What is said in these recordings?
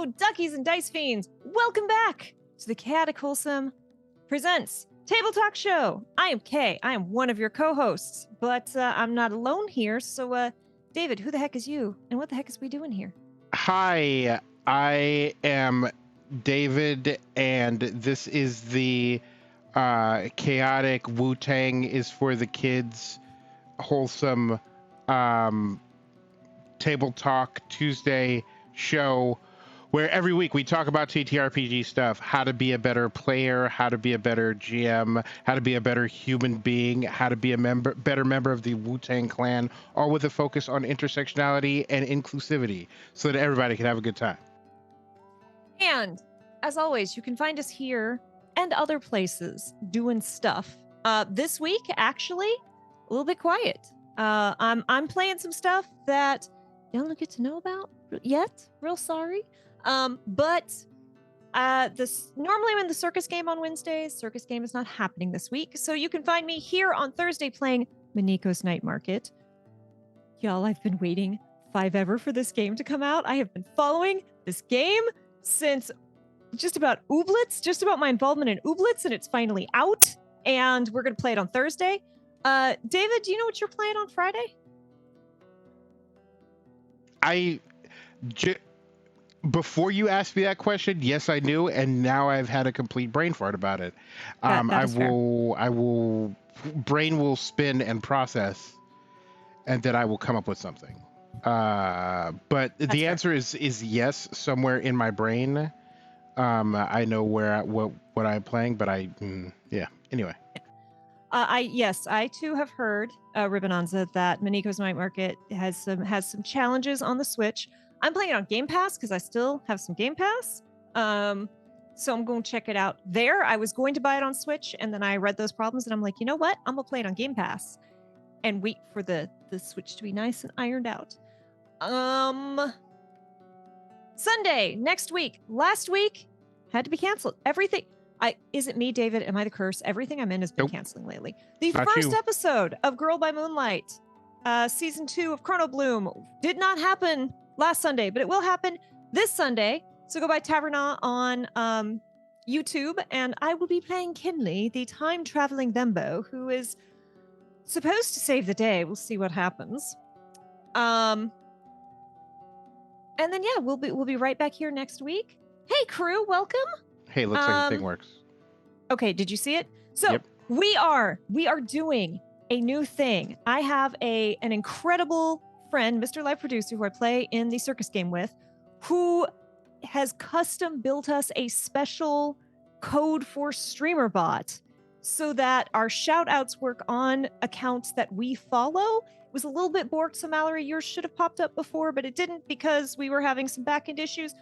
Hello, duckies and dice fiends. Welcome back to the Chaotic Wholesome Presents Table Talk Show. I am Kay. I am one of your co-hosts, but I'm not alone here. So, David, who the heck is you? And what the heck is we doing here? Hi, I am David, and this is the Chaotic Wu-Tang is for the Kids Wholesome Table Talk Tuesday show, where every week we talk about TTRPG stuff, how to be a better player, how to be a better GM, how to be a better human being, how to be a better member of the Wu-Tang Clan, all with a focus on intersectionality and inclusivity so that everybody can have a good time. And as always, you can find us here and other places doing stuff. This week, actually, a little bit quiet. I'm playing some stuff that y'all don't get to know about yet. Real sorry. But normally I'm in the circus game on Wednesdays. Circus game is not happening this week. So you can find me here on Thursday playing Miniko's Night Market. Y'all, I've been waiting forever for this game to come out. I have been following this game since just about Ooblets, just about my involvement in Ooblets, and it's finally out. And we're going to play it on Thursday. David, do you know what you're playing on Friday? Before you asked me that question, yes, I knew, and now I've had a complete brain fart about it. Brain will spin and process, and then I will come up with something. But the answer is yes, somewhere in my brain. I know what I'm playing, but anyway. I too have heard, Ribbonanza, that Miniko's Night Market has some challenges on the Switch. I'm playing it on Game Pass because I still have some Game Pass. So I'm going to check it out there. I was going to buy it on Switch, and then I read those problems, and I'm like, you know what? I'm going to play it on Game Pass and wait for the Switch to be nice and ironed out. Sunday, next week. Last week had to be canceled. Everything... Is it me, David? Am I the curse? Everything I'm in has been canceling lately. The first episode of Girl by Moonlight, season 2 of Chrono Bloom, did not happen last Sunday, but it will happen this Sunday. So go by Taverna on YouTube, and I will be playing Kinley, the time-traveling Bembo, who is supposed to save the day. We'll see what happens. And then we'll be right back here next week. Hey, crew, welcome. Hey, looks like the thing works. Okay, did you see it? So we are doing a new thing. I have an incredible friend, Mr. Live Producer, who I play in the circus game with, who has custom built us a special code for streamer bot so that our shout outs work on accounts that we follow. It was a little bit borked, so Mallory, yours should have popped up before, but it didn't because we were having some backend issues.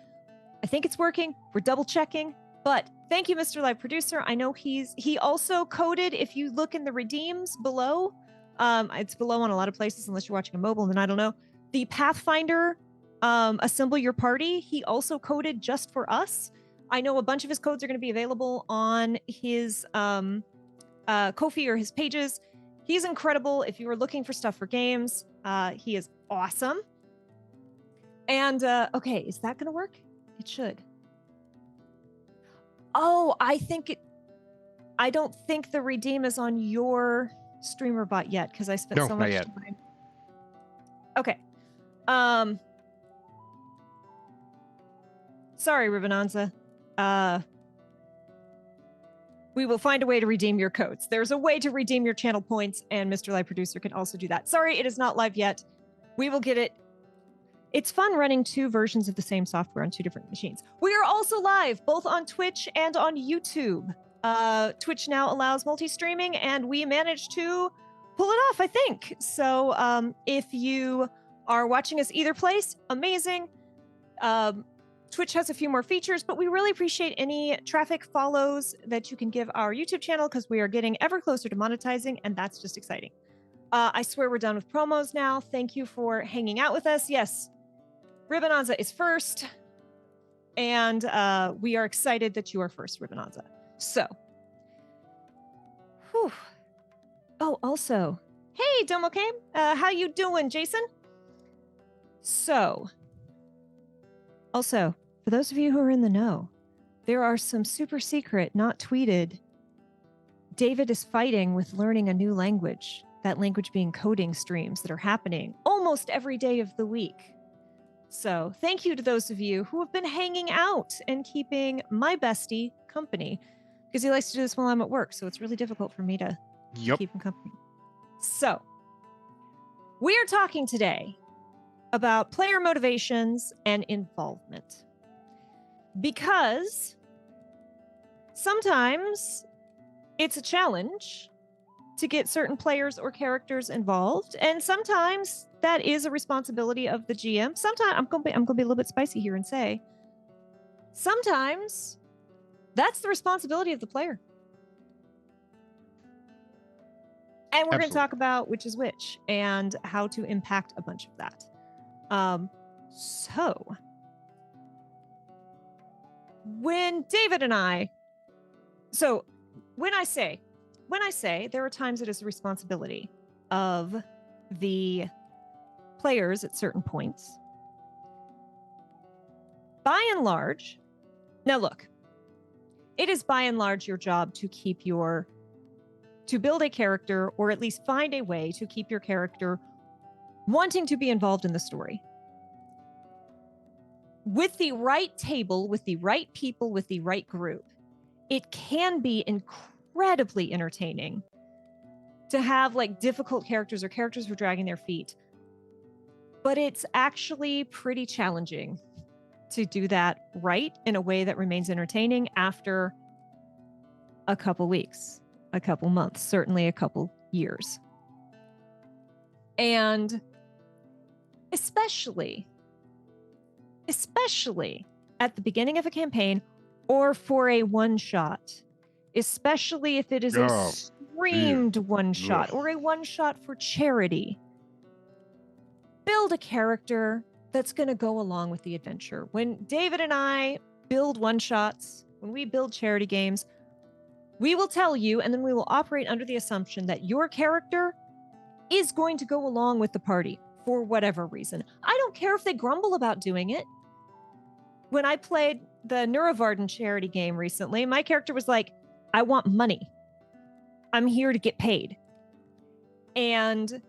I think it's working. We're double checking. But thank you, Mr. Live Producer. I know he also coded, if you look in the redeems below, it's below on a lot of places unless you're watching a mobile, and then I don't know. The Pathfinder Assemble Your Party, he also coded just for us. I know a bunch of his codes are going to be available on his Ko-fi or his pages. He's incredible. If you were looking for stuff for games, he is awesome. And, okay, is that going to work? It should. Oh, I don't think the redeem is on your streamer bot yet because I spent so much time. Okay. Sorry, Ribbonanza. We will find a way to redeem your codes. There's a way to redeem your channel points, and Mr. Live Producer can also do that. Sorry, it is not live yet. We will get it. It's fun running 2 versions of the same software on 2 different machines. We are also live, both on Twitch and on YouTube. Twitch now allows multi-streaming, and we managed to pull it off, I think. So if you are watching us either place, amazing. Twitch has a few more features, but we really appreciate any traffic follows that you can give our YouTube channel because we are getting ever closer to monetizing, and that's just exciting. I swear we're done with promos now. Thank you for hanging out with us. Yes. Ribbonanza is first, and we are excited that you are first, Ribbonanza. So, whew. Oh, also, hey, Domo Came, how you doing, Jason? So, also, For those of you who are in the know, there are some super secret, not tweeted. David is fighting with learning a new language, that language being coding streams that are happening almost every day of the week. So thank you to those of you who have been hanging out and keeping my bestie company, because he likes to do this while I'm at work. So it's really difficult for me to keep him company. So we are talking today about player motivations and involvement, because sometimes it's a challenge to get certain players or characters involved, and sometimes that is a responsibility of the GM. Sometimes I'm going to be a little bit spicy here and say, sometimes that's the responsibility of the player. And we're going to talk about which is which and how to impact a bunch of that. So when David and I, when I say there are times it is the responsibility of the players at certain points, by and large, now look, it is by and large your job to build a character, or at least find a way to keep your character wanting to be involved in the story. With the right table, with the right people, with the right group, it can be incredibly entertaining to have like difficult characters or characters who are dragging their feet. But it's actually pretty challenging to do that right in a way that remains entertaining after a couple weeks, a couple months, certainly a couple years. And especially at the beginning of a campaign or for a one-shot, especially if it is a streamed one-shot or a one-shot for charity. Build a character that's going to go along with the adventure. When David and I build one-shots, when we build charity games, we will tell you, and then we will operate under the assumption that your character is going to go along with the party for whatever reason. I don't care if they grumble about doing it. When I played the Neurovarden charity game recently, my character was like, I want money. I'm here to get paid. And,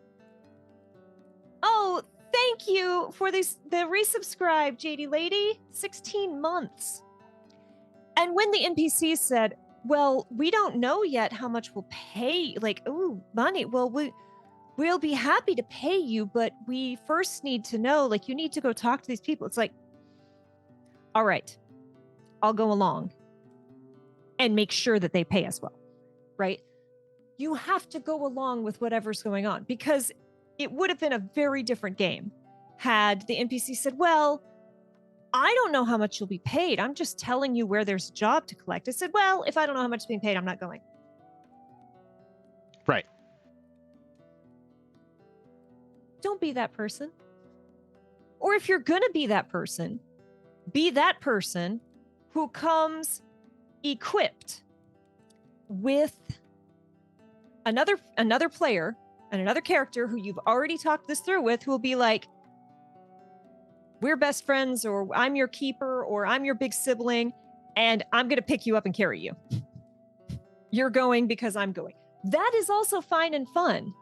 oh, thank you for the resubscribe, JD Lady, 16 months. And when the NPC said, well, we don't know yet how much we'll pay, like, ooh, money. Well, we'll be happy to pay you, but we first need to know, like, you need to go talk to these people. It's like, all right, I'll go along and make sure that they pay us well, right? You have to go along with whatever's going on, because it would have been a very different game had the NPC said, well, I don't know how much you'll be paid. I'm just telling you where there's a job to collect. I said, well, if I don't know how much is being paid, I'm not going. Right. Don't be that person. Or if you're going to be that person who comes equipped with another player and another character who you've already talked this through with, who will be like, we're best friends, or I'm your keeper, or I'm your big sibling, and I'm going to pick you up and carry you. You're going because I'm going. That is also fine and fun.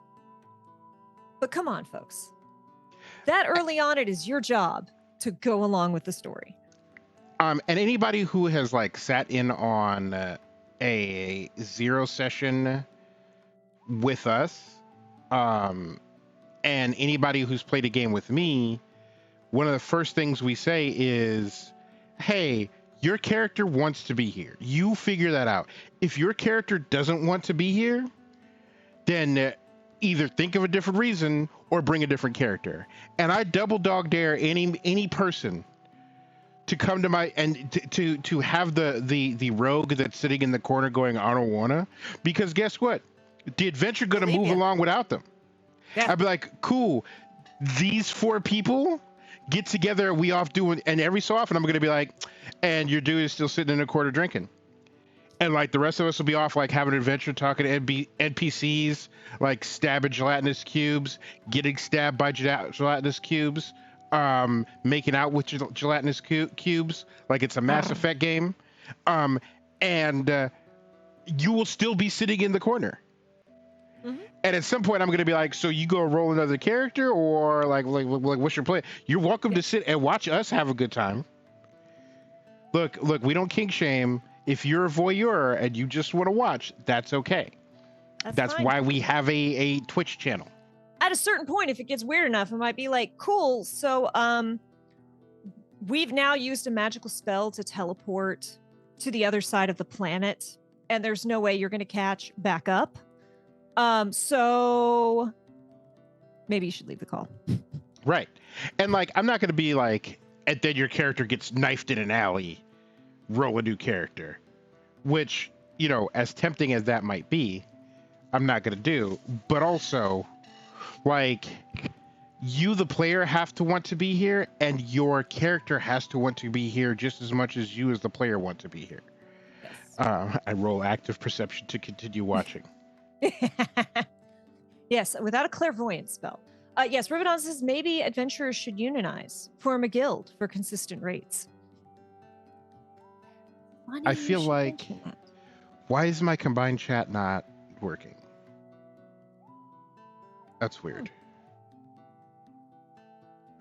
But come on, folks. That early on, it is your job to go along with the story. And anybody who has like sat in on a zero session with us, and anybody who's played a game with me, one of the first things we say is, hey, your character wants to be here. You figure that out. If your character doesn't want to be here, then either think of a different reason or bring a different character. And I double dog dare any person to come to my, and to have the rogue that's sitting in the corner going, I don't wanna, because guess what? The adventure gonna move along without them. Yeah. I'd be like, cool, these 4 people get together, we off doing, and every so often I'm gonna be like, and your dude is still sitting in a corner drinking. And like the rest of us will be off like having an adventure, talking to NPCs, like stabbing gelatinous cubes, getting stabbed by gelatinous cubes, making out with gelatinous cubes like it's a Mass Effect game, and you will still be sitting in the corner. Mm-hmm. And at some point, I'm going to be like, so you go roll another character, or like what's your plan? You're welcome to sit and watch us have a good time. Look, we don't kink shame. If you're a voyeur and you just want to watch, that's okay. That's why we have a Twitch channel. At a certain point, if it gets weird enough, it might be like, cool. So, we've now used a magical spell to teleport to the other side of the planet, and there's no way you're going to catch back up. So maybe you should leave the call. Right. And like, I'm not going to be like, and then your character gets knifed in an alley, roll a new character, which, you know, as tempting as that might be, I'm not going to do. But also, like, you, the player, have to want to be here, and your character has to want to be here just as much as you, as the player, want to be here. Yes. I roll active perception to continue watching. Yes, without a clairvoyance spell. Yes, Ribbon says maybe adventurers should unionize, form a guild for consistent rates. I feel like, why is my combined chat not working? That's weird.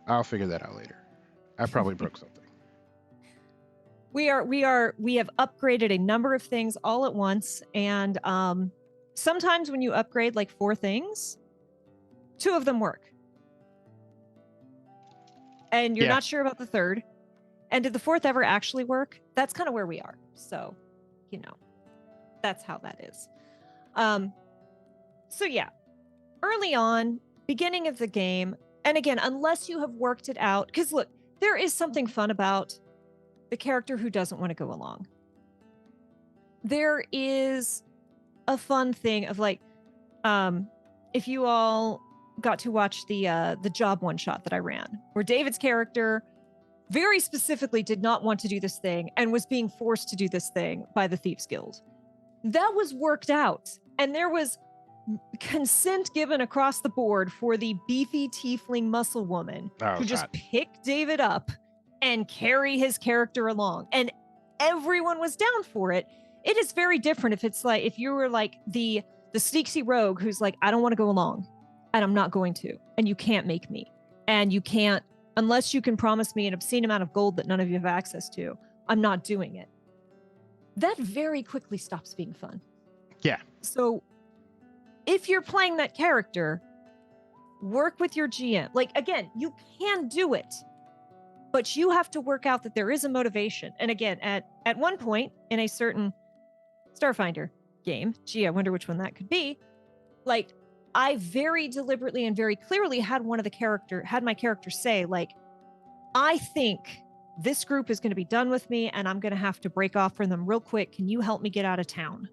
I'll figure that out later. I probably broke something. We have upgraded a number of things all at once, and sometimes when you upgrade like 4 things, 2 of them work. And you're not sure about the 3rd. And did the 4th ever actually work? That's kind of where we are. So, you know, that's how that is. So yeah, early on, beginning of the game, and again, unless you have worked it out, because look, there is something fun about the character who doesn't want to go along. There is a fun thing of like, if you all got to watch the job one shot that I ran, where David's character very specifically did not want to do this thing and was being forced to do this thing by the Thieves Guild. That was worked out, and there was consent given across the board for the beefy tiefling muscle woman to just pick David up and carry his character along, and everyone was down for it. It is very different if it's like, if you were like the sneaksy rogue who's like, I don't want to go along, and I'm not going to, and you can't make me, and you can't, unless you can promise me an obscene amount of gold that none of you have access to, I'm not doing it. That very quickly stops being fun. Yeah. So if you're playing that character, work with your GM. Like, again, you can do it, but you have to work out that there is a motivation. And again, at one point in a certain Starfinder game, gee, I wonder which one that could be, like, I very deliberately and very clearly had my character say, like, I think this group is going to be done with me and I'm going to have to break off from them real quick. Can you help me get out of town?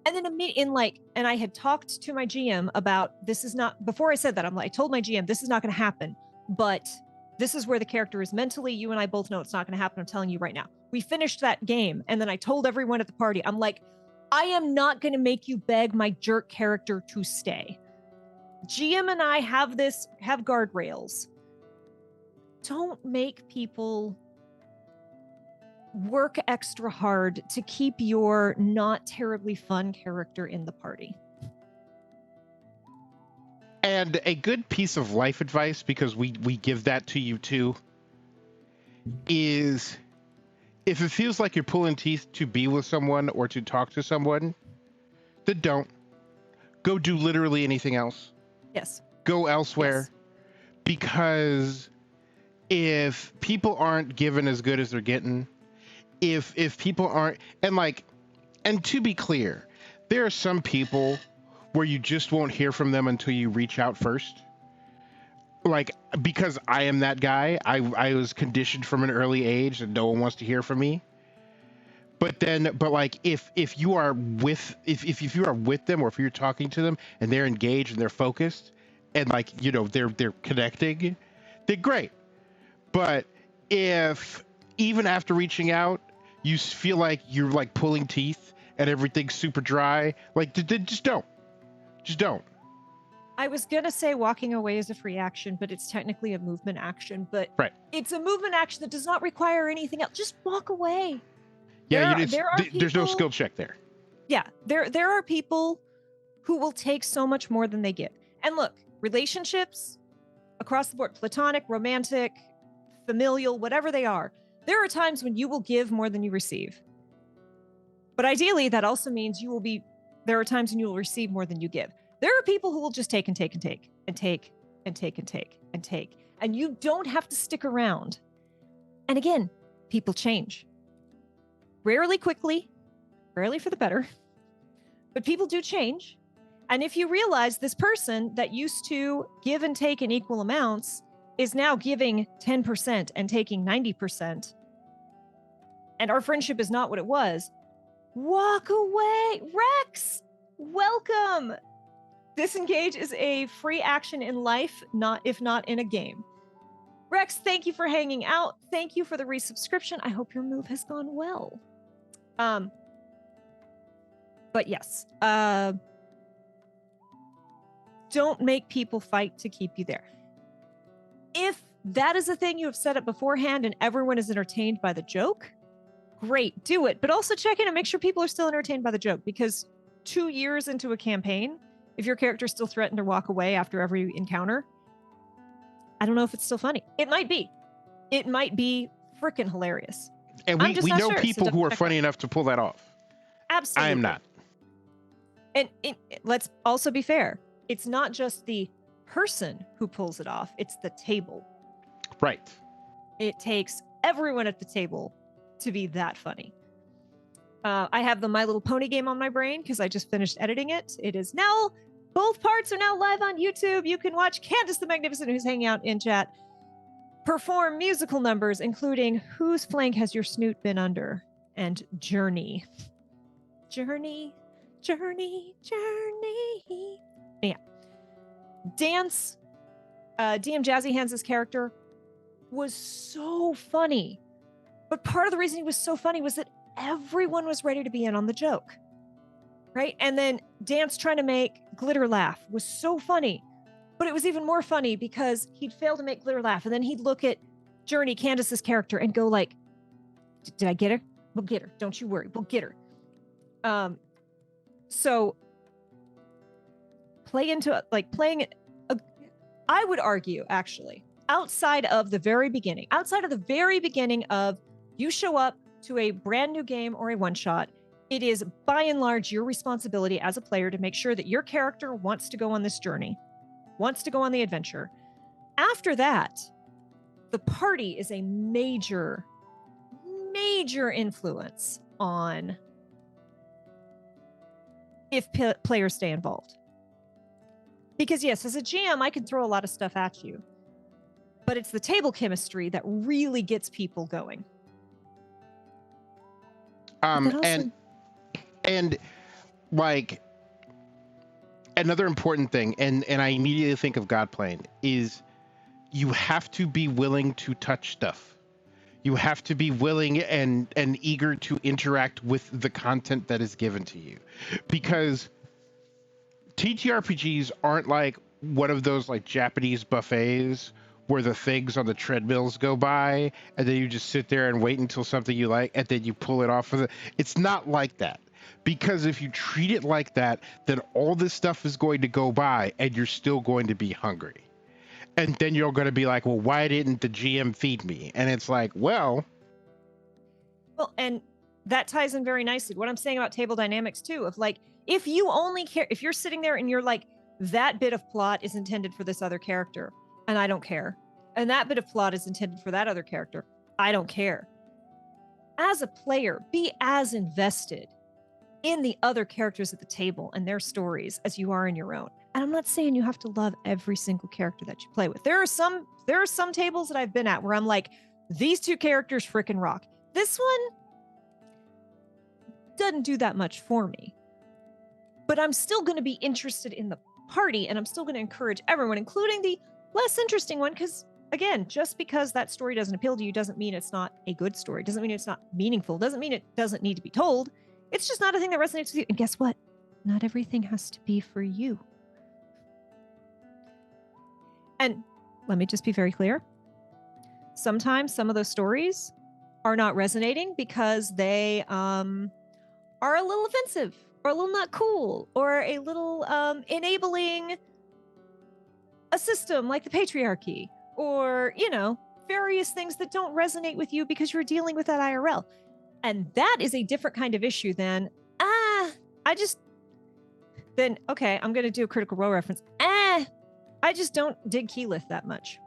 And then and I had talked to my GM about, this is not, before I said that, I told my GM, this is not going to happen, but this is where the character is mentally. You and I both know it's not going to happen. I'm telling you right now. We finished that game. And then I told everyone at the party, I'm like, I am not going to make you beg my jerk character to stay. GM and I have guardrails. Don't make people work extra hard to keep your not terribly fun character in the party. And a good piece of life advice, because we give that to you too, is if it feels like you're pulling teeth to be with someone or to talk to someone, then don't. Go do literally anything else. Yes. Go elsewhere. Yes. Because if people aren't given as good as they're getting, if people aren't, and to be clear, there are some people where you just won't hear from them until you reach out first. Like, because I am that guy, I was conditioned from an early age that no one wants to hear from me. But like, if you are with them, or if you're talking to them and they're engaged and they're focused and, like, you know, they're connecting, they're great. But if even after reaching out, you feel like you're like pulling teeth and everything's super dry, like, just don't. I was going to say walking away is a free action, but it's technically a movement action. But Right. It's a movement action that does not require anything else. Just walk away. Yeah, There's no skill check there. Yeah, there are people who will take so much more than they give. And look, relationships across the board, platonic, romantic, familial, whatever they are, there are times when you will give more than you receive. But ideally, that also means there are times when you will receive more than you give. There are people who will just take and take and take and take and take and take and take. And you don't have to stick around. And again, people change. Rarely quickly, rarely for the better, but people do change. And if you realize this person that used to give and take in equal amounts is now giving 10% and taking 90%, and our friendship is not what it was, walk away. Rex, welcome. Disengage is a free action in life, if not in a game. Rex, thank you for hanging out. Thank you for the resubscription. I hope your move has gone well. But yes, don't make people fight to keep you there. If that is a thing you have set up beforehand and everyone is entertained by the joke, great, do it. But also check in and make sure people are still entertained by the joke, because 2 years into a campaign, if your character's still threatened to walk away after every encounter, I don't know if it's still funny. It might be. It might be freaking hilarious. And we know people who are funny enough to pull that off. Absolutely. I am not. And let's also be fair. It's not just the person who pulls it off. It's the table. Right. It takes everyone at the table to be that funny. I have the My Little Pony game on my brain because I just finished editing it. It is now, both parts are now live on YouTube. You can watch Candace the Magnificent, who's hanging out in chat, perform musical numbers, including Whose Flank Has Your Snoot Been Under? And Journey. Journey, journey, journey. Yeah. Dance, DM Jazzy Hands' character was so funny. But part of the reason he was so funny was that everyone was ready to be in on the joke. Right? And then Dance trying to make Glitter laugh was so funny. But it was even more funny because he'd fail to make Glitter laugh. And then he'd look at Journey, Candace's character, and go like, did I get her? We'll get her. Don't you worry. We'll get her. So playing it, I would argue, actually, outside of the very beginning of you show up to a brand new game or a one-shot, it is by and large your responsibility as a player to make sure that your character wants to go on this journey, wants to go on the adventure. After that, the party is a major influence on if players stay involved. Because yes, as a GM, I can throw a lot of stuff at you, but it's the table chemistry that really gets people going. And like another important thing, and I immediately think of Godplane, is you have to be willing to touch stuff. You have to be willing and eager to interact with the content that is given to you, because TTRPGs aren't like one of those like Japanese buffets where the things on the treadmills go by and then you just sit there and wait until something you like and then you pull it off of it. It's not like that, because if you treat it like that, then all this stuff is going to go by and you're still going to be hungry. And then you're going to be like, well, why didn't the GM feed me? And it's like, well, and that ties in very nicely to what I'm saying about table dynamics too, of like, if you only care, if you're sitting there and you're like, that bit of plot is intended for this other character and I don't care, and that bit of plot is intended for that other character, I don't care. As a player, be as invested in the other characters at the table and their stories as you are in your own. And I'm not saying you have to love every single character that you play with. There are some tables that I've been at where I'm like, these two characters freaking rock. This one doesn't do that much for me. But I'm still going to be interested in the party, and I'm still going to encourage everyone, including the less interesting one, because again, just because that story doesn't appeal to you doesn't mean it's not a good story, doesn't mean it's not meaningful, doesn't mean it doesn't need to be told. It's just not a thing that resonates with you. And guess what? Not everything has to be for you. And let me just be very clear. Sometimes some of those stories are not resonating because they are a little offensive or a little not cool or a little enabling a system like the patriarchy or, various things that don't resonate with you because you're dealing with that IRL. And that is a different kind of issue than, okay, I'm going to do a Critical Role reference. I just don't dig Keyleth that much.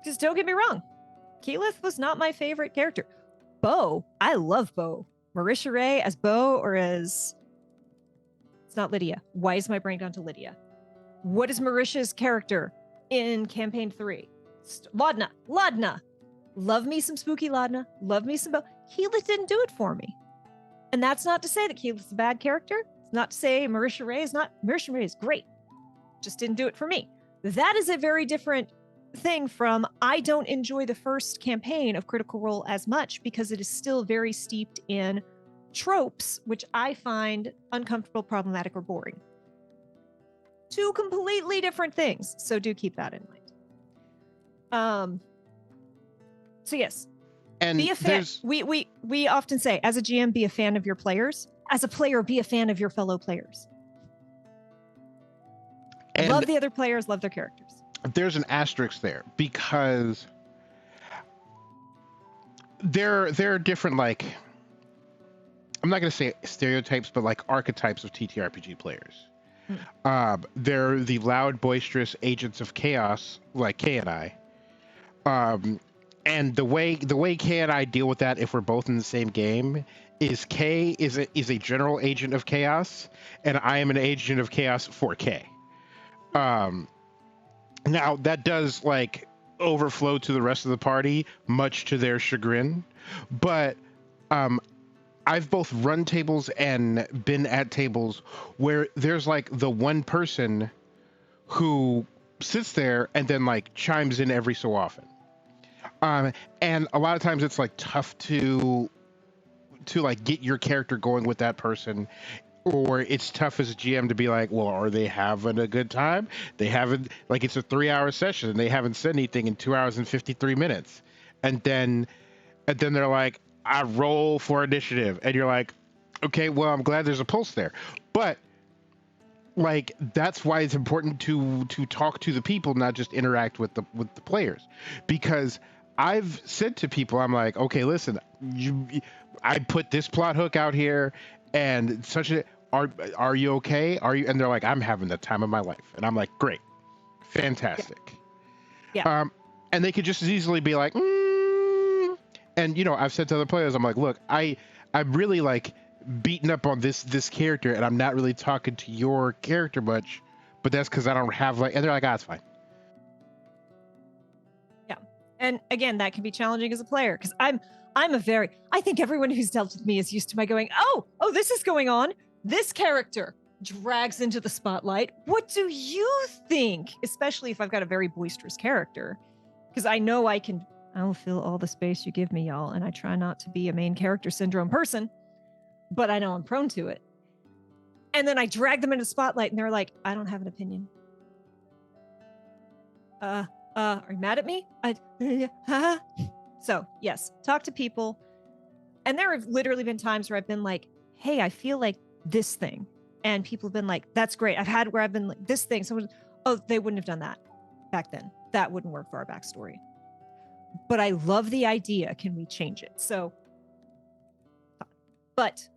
Just don't get me wrong. Keyleth was not my favorite character. Bo, I love Bo. Marisha Ray as Bo or as... It's not Lydia. Why is my brain gone to Lydia? What is Marisha's character in campaign 3? Laudna. Love me some spooky Laudna. Love me some Bo. Keyleth didn't do it for me. And that's not to say that Keyleth's a bad character. It's not to say Marisha Ray is not. Marisha Ray is great. Just didn't do it for me. That is a very different thing from I don't enjoy the first campaign of Critical Role as much because it is still very steeped in tropes, which I find uncomfortable, problematic, or boring. Two completely different things. So do keep that in mind. So yes. And be a fan. We often say, as a GM, be a fan of your players. As a player, be a fan of your fellow players. And love the other players, love their characters. There's an asterisk there because there are different, like, I'm not going to say stereotypes, but like archetypes of TTRPG players. They're the loud, boisterous agents of chaos, like Kay and I. And the way Kay and I deal with that, if we're both in the same game, is Kay is a general agent of chaos, and I am an agent of chaos for Kay. Now that does like overflow to the rest of the party, much to their chagrin, but I've both run tables and been at tables where there's like the one person who sits there and then like chimes in every so often. And a lot of times it's like tough to like get your character going with that person, or it's tough as a GM to be like, well, are they having a good time? They haven't, like, it's a 3-hour session and they haven't said anything in 2 hours and 53 minutes. And then they're like, I roll for initiative. And you're like, okay, well, I'm glad there's a pulse there. But like, that's why it's important to talk to the people, not just interact with the players. Because I've said to people, I'm like, okay, listen, I put this plot hook out here and are you okay? Are you? And they're like, I'm having the time of my life. And I'm like, great, fantastic. Yeah. And they could just as easily be like, and I've said to other players, I'm like, look, I'm really like beaten up on this character, and I'm not really talking to your character much, but that's because I don't have like, and they're like, it's fine. Yeah. And again, that can be challenging as a player because I think everyone who's dealt with me is used to my going, oh, this is going on. This character drags into the spotlight. What do you think? Especially if I've got a very boisterous character, because I know I'll fill all the space you give me, y'all. And I try not to be a main character syndrome person, but I know I'm prone to it. And then I drag them into the spotlight and they're like, I don't have an opinion. Are you mad at me? So yes, talk to people. And there have literally been times where I've been like, hey, I feel like this thing. And people have been like, that's great. I've had where I've been like, this thing. Someone, they wouldn't have done that back then. That wouldn't work for our backstory. But I love the idea. Can we change it? So, but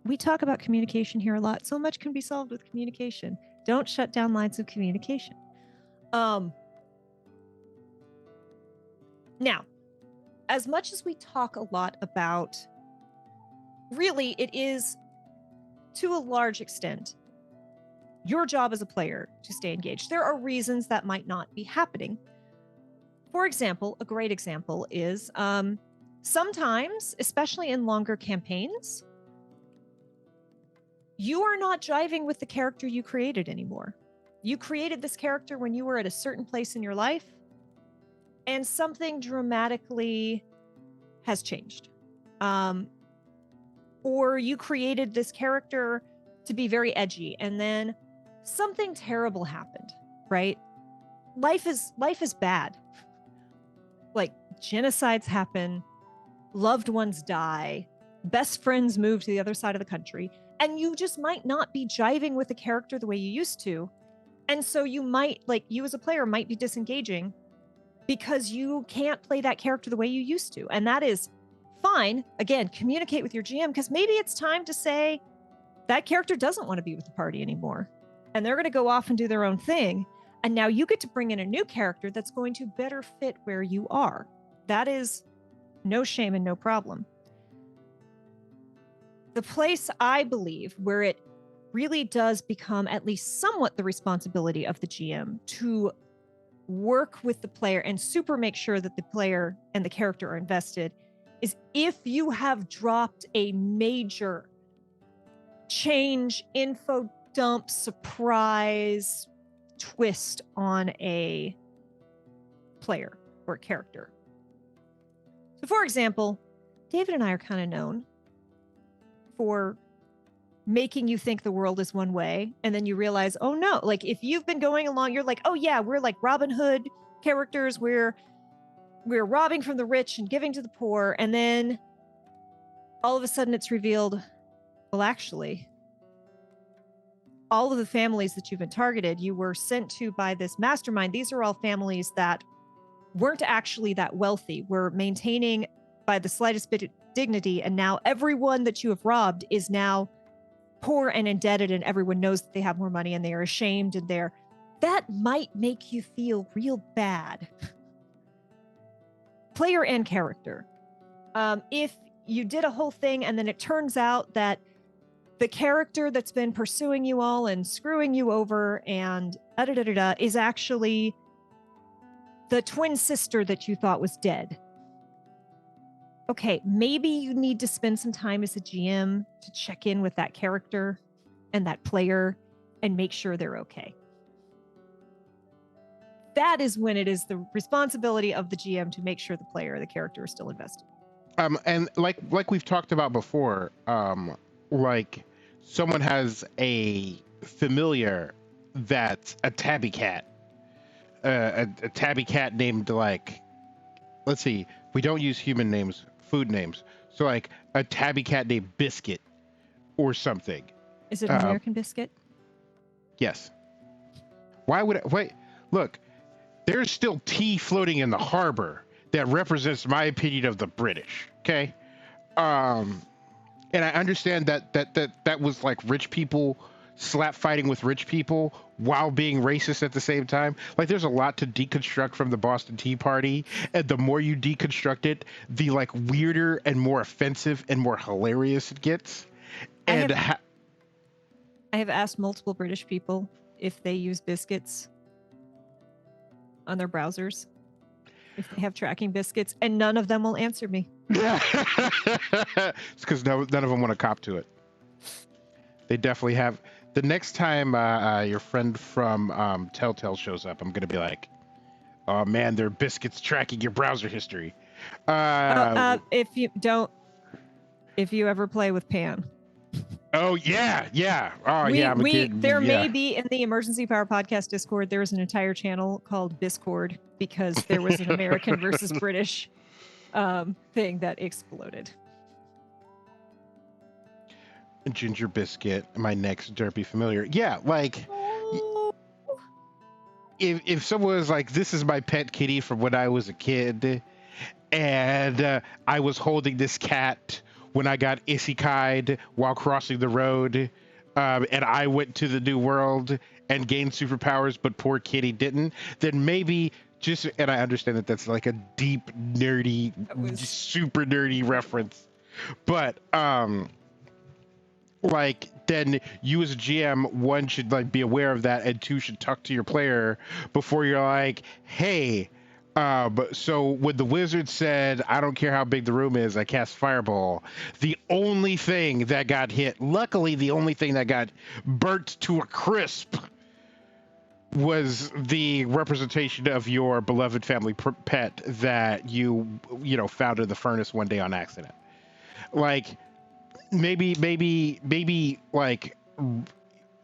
we talk about communication here a lot. So much can be solved with communication. Don't shut down lines of communication. Now, as much as we talk a lot about, really, it is, to a large extent, your job as a player to stay engaged. There are reasons that might not be happening. For example, a great example is sometimes, especially in longer campaigns, you are not jiving with the character you created anymore. You created this character when you were at a certain place in your life, and something dramatically has changed. Or you created this character to be very edgy, and then something terrible happened, right? life is bad. Like, genocides happen, loved ones die, best friends move to the other side of the country, and you just might not be jiving with the character the way you used to. And so you might, like, you as a player might be disengaging because you can't play that character the way you used to. And that is fine. Again, communicate with your GM, because maybe it's time to say that character doesn't want to be with the party anymore. And they're going to go off and do their own thing. And now you get to bring in a new character that's going to better fit where you are. That is no shame and no problem. The place, I believe, where it really does become at least somewhat the responsibility of the GM to work with the player and super make sure that the player and the character are invested is if you have dropped a major change, info dump, surprise twist on a player or character. So, for example, David and I are kind of known for making you think the world is one way, and then you realize, oh no, like if you've been going along, you're like, oh yeah, we're like Robin Hood characters, we're robbing from the rich and giving to the poor, and then all of a sudden it's revealed, well, actually, all of the families that you've been targeted, you were sent to by this mastermind. These are all families that weren't actually that wealthy, were maintaining by the slightest bit of dignity, and now everyone that you have robbed is now poor and indebted, and everyone knows that they have more money and they are ashamed, and that might make you feel real bad. Player and character. If you did a whole thing and then it turns out that the character that's been pursuing you all and screwing you over and is actually the twin sister that you thought was dead. Okay, maybe you need to spend some time as a GM to check in with that character and that player and make sure they're okay. That is when it is the responsibility of the GM to make sure the player or the character is still invested. And like we've talked about before, like someone has a familiar that's a tabby cat, a tabby cat named, like, let's see, we don't use human names, food names. So like a tabby cat named Biscuit or something. Is it an American biscuit? Yes. Why would wait? Look, there's still tea floating in the harbor that represents my opinion of the British. Okay. And I understand that was like rich people slap fighting with rich people while being racist at the same time. Like, there's a lot to deconstruct from the Boston Tea Party, and the more you deconstruct it, the like weirder and more offensive and more hilarious it gets. And I have asked multiple British people if they use biscuits on their browsers, if they have tracking biscuits, and none of them will answer me. It's because none of them want to cop to it. They definitely have. The next time your friend from Telltale shows up, I'm going to be like, oh man, there are biscuits tracking your browser history. If you ever play with Pan. Oh yeah. Oh yeah. There may be in the Emergency Power Podcast Discord, there was an entire channel called Biscord because there was an American versus British thing that exploded. Ginger Biscuit, my next derpy familiar. Yeah, like if someone was like, this is my pet kitty from when I was a kid, and I was holding this cat when I got isekai'd while crossing the road, and I went to the new world and gained superpowers, but poor kitty didn't, then maybe just, and I understand that that's like a deep, nerdy, super nerdy reference, but like, then you as a GM, one, should like be aware of that, and two, should talk to your player before you're like, hey, so when the wizard said, I don't care how big the room is, I cast fireball, the only thing that got hit, luckily the only thing that got burnt to a crisp, was the representation of your beloved family pet that you found in the furnace one day on accident. Like, maybe like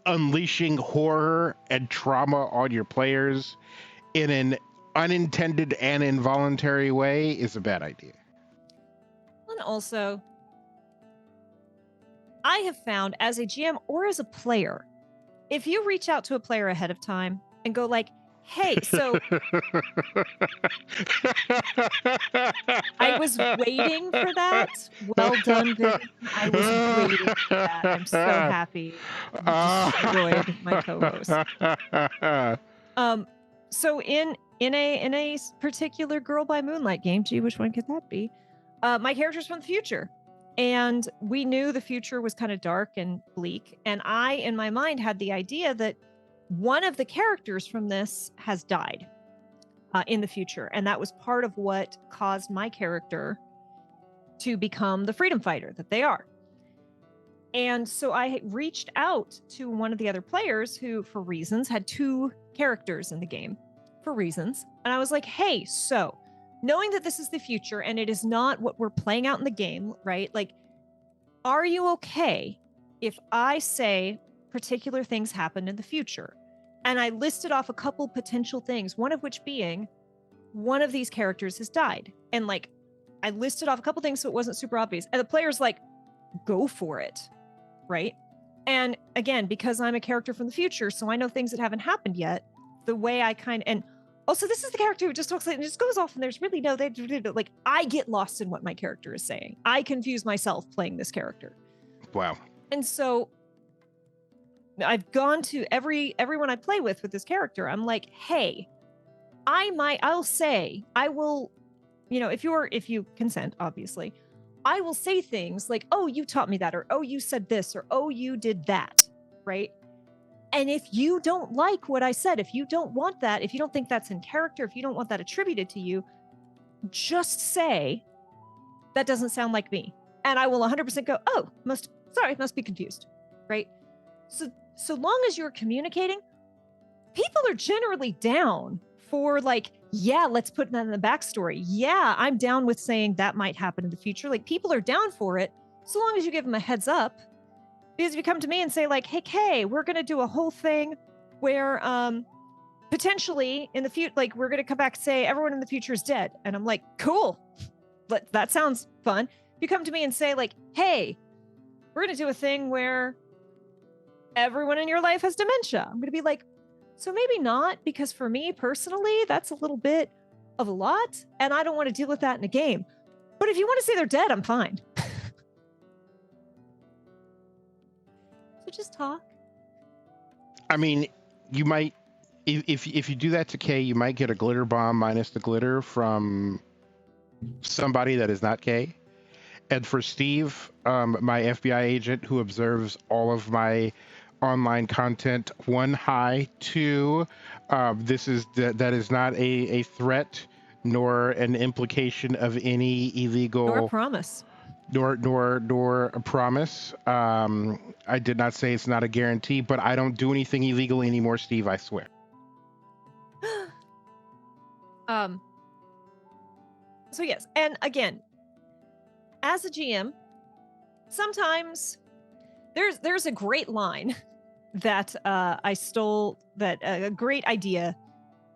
unleashing horror and trauma on your players in an unintended and involuntary way is a bad idea. And also, I have found as a GM or as a player, if you reach out to a player ahead of time and go like, hey, so I was waiting for that. Well done, Vin. I was waiting for that. I'm so happy you destroyed my co-host. So in a particular Girl by Moonlight game, gee, which one could that be? My character's from the future. And we knew the future was kind of dark and bleak. And I, in my mind, had the idea that one of the characters from this has died in the future. And that was part of what caused my character to become the freedom fighter that they are. And so I reached out to one of the other players who, for reasons, had 2 characters in the game for reasons. And I was like, hey, so knowing that this is the future and it is not what we're playing out in the game, right? Like, are you okay if I say particular things happened in the future? And I listed off a couple potential things, one of which being one of these characters has died. And like, I listed off a couple things so it wasn't super obvious. And the player's like, go for it. Right. And again, because I'm a character from the future, so I know things that haven't happened yet, the way I and also this is the character who just talks like and just goes off and there's really no, like I get lost in what my character is saying. I confuse myself playing this character. Wow. And so I've gone to everyone I play with this character. I'm like, hey, I'll say, I will, if you consent, obviously, I will say things like, oh, you taught me that, or oh, you said this, or oh, you did that, right? And if you don't like what I said, if you don't want that, if you don't think that's in character, if you don't want that attributed to you, just say, that doesn't sound like me. And I will 100% go, oh, must be confused, right? So long as you're communicating, people are generally down for like, yeah, let's put that in the backstory. Yeah, I'm down with saying that might happen in the future. Like people are down for it, so long as you give them a heads up. Because if you come to me and say like, hey, Kay, we're going to do a whole thing where potentially in the future, like we're going to come back and say everyone in the future is dead. And I'm like, cool. That sounds fun. If you come to me and say like, hey, we're going to do a thing where everyone in your life has dementia. I'm going to be like, so maybe not, because for me personally, that's a little bit of a lot, and I don't want to deal with that in a game. But if you want to say they're dead, I'm fine. So just talk. I mean, you might, if you do that to Kay, you might get a glitter bomb minus the glitter from somebody that is not Kay. And for Steve, my FBI agent who observes all of my online content, 1, hi, 2, that is not a threat nor an implication of any illegal nor a promise. Nor a promise. I did not say it's not a guarantee, but I don't do anything illegal anymore, Steve, I swear. So yes, and again, as a GM, sometimes there's a great line that I stole, that a great idea,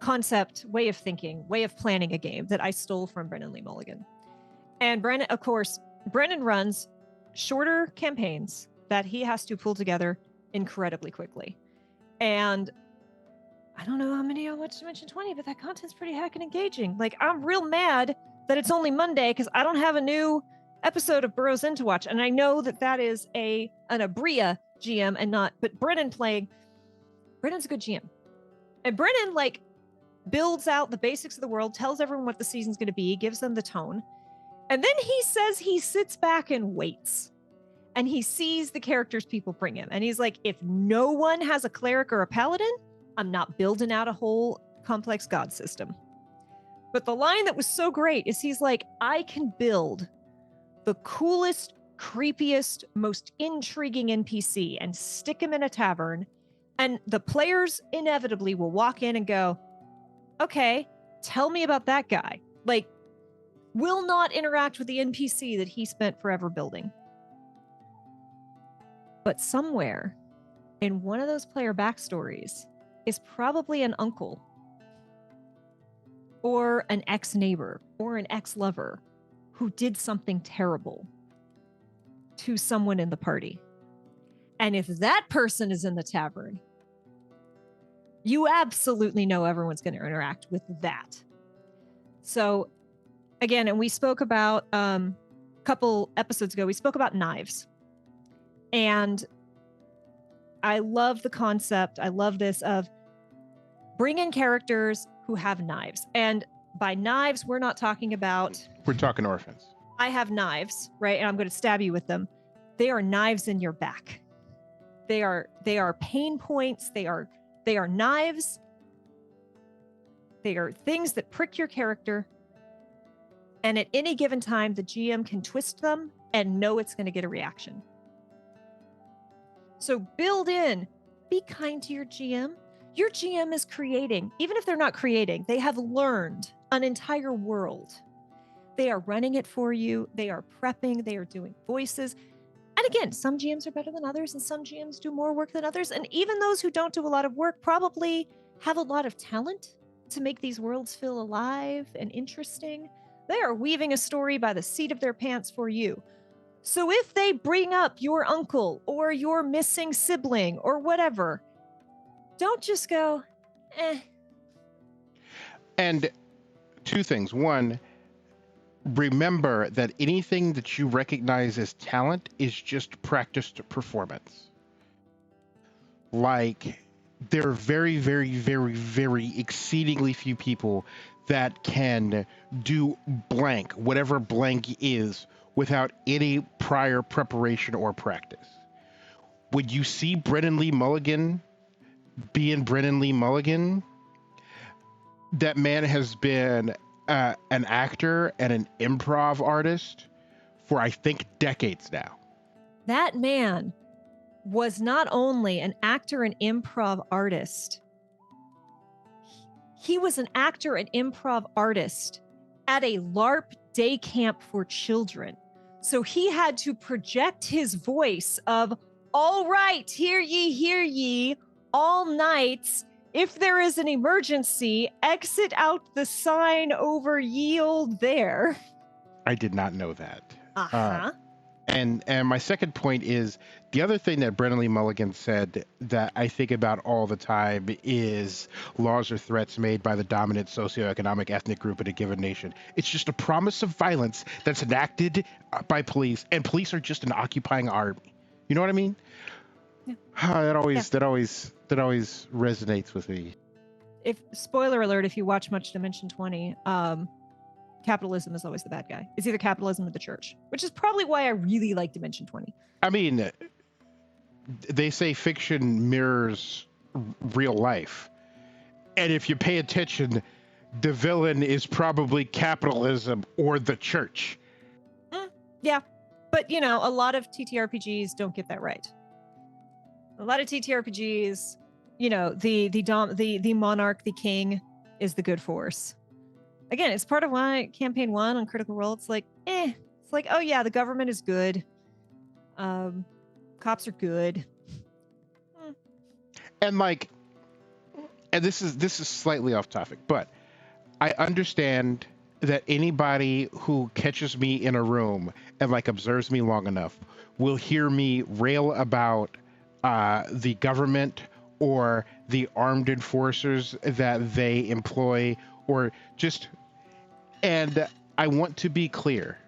concept, way of thinking, way of planning a game that I stole from Brennan Lee Mulligan. And Brennan, of course, Brennan runs shorter campaigns that he has to pull together incredibly quickly. And I don't know how many I watched Dimension 20, but that content's pretty heckin' engaging. Like, I'm real mad that it's only Monday because I don't have a new episode of Burrows In to watch. And I know that is an Abria GM and not, but Brennan's a good GM. And Brennan, like, builds out the basics of the world, tells everyone what the season's going to be, gives them the tone. And then he says he sits back and waits. And he sees the characters people bring him. And he's like, if no one has a cleric or a paladin, I'm not building out a whole complex god system. But the line that was so great is he's like, I can build the coolest, creepiest, most intriguing NPC and stick him in a tavern. And the players inevitably will walk in and go, okay, tell me about that guy. Like, will not interact with the NPC that he spent forever building. But somewhere in one of those player backstories is probably an uncle or an ex-neighbor or an ex-lover who did something terrible to someone in the party. And if that person is in the tavern, you absolutely know everyone's going to interact with that. So again, and we spoke about a couple episodes ago, we spoke about knives. And I love the concept. I love this of bring in characters who have knives. And by knives, we're not talking about... We're talking orphans. I have knives, right? And I'm going to stab you with them. They are knives in your back. They are pain points. They are knives. They are things that prick your character. And at any given time, the GM can twist them and know it's going to get a reaction. So build in, be kind to your GM. Your GM is creating, even if they're not creating, they have learned an entire world. They are running it for you. They are prepping. They are doing voices. And again, some GMs are better than others, and some GMs do more work than others. And even those who don't do a lot of work probably have a lot of talent to make these worlds feel alive and interesting. They are weaving a story by the seat of their pants for you. So if they bring up your uncle or your missing sibling or whatever, don't just go, eh. And two things. One, remember that anything that you recognize as talent is just practiced performance. Like, there are very, very, very, very exceedingly few people that can do blank, whatever blank is, without any prior preparation or practice. When you see Brennan Lee Mulligan being Brennan Lee Mulligan, that man has been an actor and an improv artist for, I think, decades now. That man was not only an actor and improv artist, he was an actor and improv artist at a LARP day camp for children. So he had to project his voice of, all right, hear ye, all nights. If there is an emergency, exit out the sign over ye old there. I did not know that. Uh-huh. And my second point is, the other thing that Brennan Lee Mulligan said that I think about all the time is laws or threats made by the dominant socioeconomic ethnic group in a given nation. It's just a promise of violence that's enacted by police, and police are just an occupying army. You know what I mean? Yeah. That always resonates with me. If spoiler alert, if you watch much Dimension 20, capitalism is always the bad guy. It's either capitalism or the church, which is probably why I really like Dimension 20. I mean, they say fiction mirrors real life. And if you pay attention, the villain is probably capitalism or the church. Yeah. But, you know, a lot of TTRPGs don't get that right. A lot of TTRPGs, you know, the monarch, the king is the good force. Again, it's part of why campaign 1 on Critical Role, it's like, it's like, oh yeah, the government is good. Cops are good. And like, and this is slightly off topic, but I understand that anybody who catches me in a room and like observes me long enough will hear me rail about the government or the armed enforcers that they employ, or just, and I want to be clear.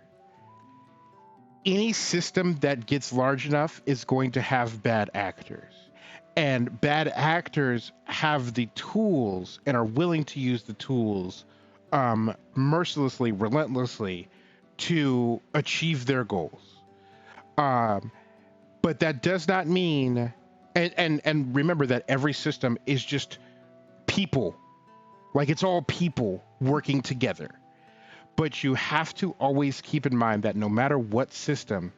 Any system that gets large enough is going to have bad actors. And bad actors have the tools and are willing to use the tools mercilessly, relentlessly to achieve their goals. But that does not mean, and remember that every system is just people. Like, it's all people working together. But you have to always keep in mind that no matter what system,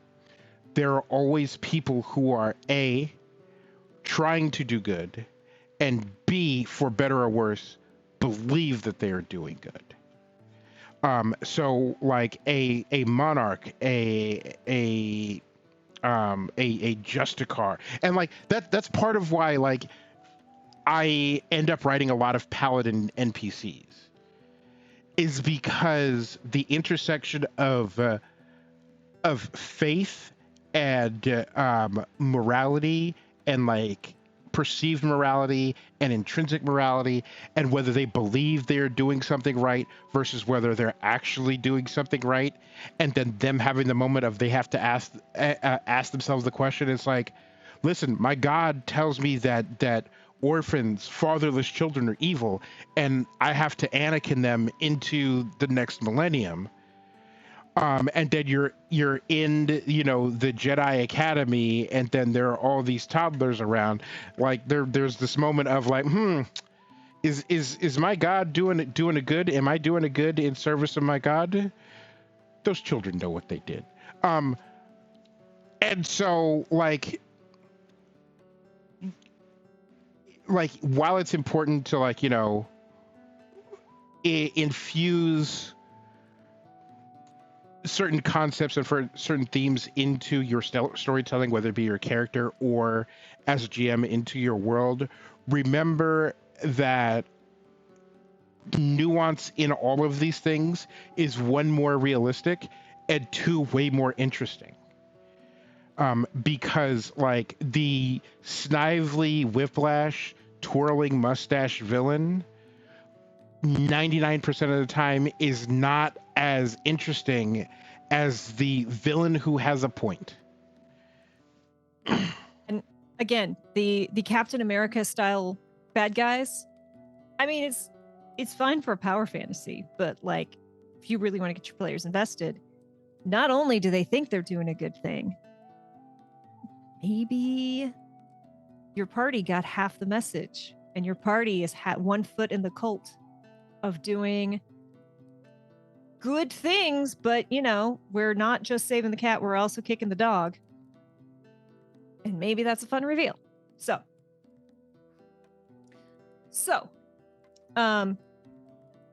there are always people who are A, trying to do good, and B, for better or worse, believe that they are doing good. So like a monarch, a Justicar, and like that's part of why like I end up writing a lot of paladin NPCs, is because the intersection of faith and morality and like perceived morality and intrinsic morality, and whether they believe they're doing something right versus whether they're actually doing something right, and then them having the moment of they have to ask themselves the question. It's like, listen, my God tells me that orphans, fatherless children are evil, and I have to Anakin them into the next millennium. And then you're in, you know, the Jedi Academy, and then there are all these toddlers around. Like there's this moment of like, is my God doing a good? Am I doing a good in service of my God? Those children know what they did. And so like while it's important to, like, you know, infuse certain concepts and for certain themes into your storytelling, whether it be your character or as a GM into your world, remember that nuance in all of these things is, one, more realistic, and two, way more interesting. Because like the snively whiplash twirling mustache villain 99% of the time is not as interesting as the villain who has a point. And again, the Captain America style bad guys, I mean, it's fine for a power fantasy, but like if you really want to get your players invested, not only do they think they're doing a good thing, maybe your party got half the message and your party is one foot in the cult of doing good things, but you know, we're not just saving the cat, we're also kicking the dog. And maybe that's a fun reveal. So,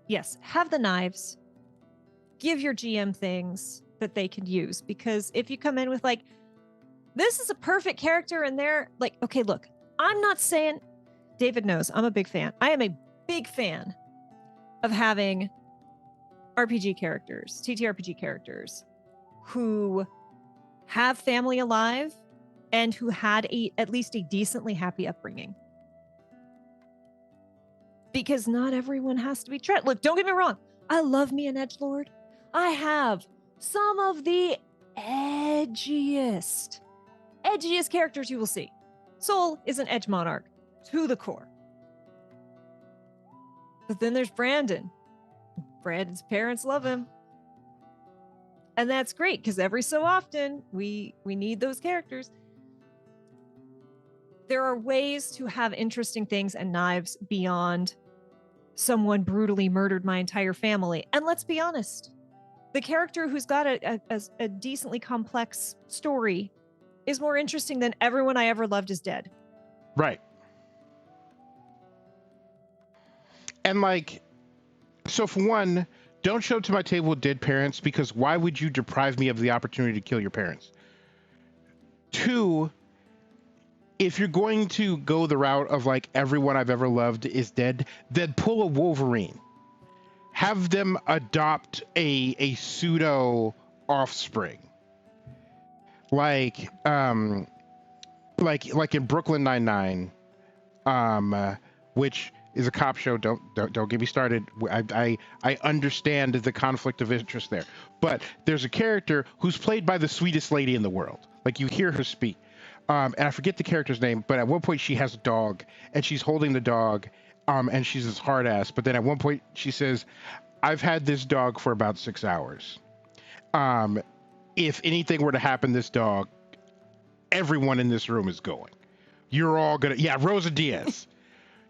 yes, have the knives. Give your GM things that they can use, because if you come in with like, this is a perfect character and they're like, okay, look, I'm not saying, David knows I'm a big fan. I am a big fan of having RPG characters, TTRPG characters who have family alive and who had at least a decently happy upbringing. Because not everyone has to be Look, don't get me wrong. I love me an edgelord. I have some of the edgiest characters you will see. Soul is an edge monarch to the core. But then there's Brandon. Brandon's parents love him. And that's great, because every so often we need those characters. There are ways to have interesting things and knives beyond someone brutally murdered my entire family. And let's be honest, the character who's got a decently complex story is more interesting than everyone I ever loved is dead. Right. And like, so for one, don't show up to my table with dead parents, because why would you deprive me of the opportunity to kill your parents? Two, if you're going to go the route of like everyone I've ever loved is dead, then pull a Wolverine. Have them adopt a pseudo offspring. Like in Brooklyn Nine-Nine, which is a cop show. Don't get me started. I understand the conflict of interest there, but there's a character who's played by the sweetest lady in the world. Like, you hear her speak, and I forget the character's name, but at one point she has a dog and she's holding the dog, and she's this hard ass. But then at one point she says, "I've had this dog for about 6 hours. If anything were to happen to this dog, everyone in this room is going. You're all gonna, yeah, Rosa Diaz,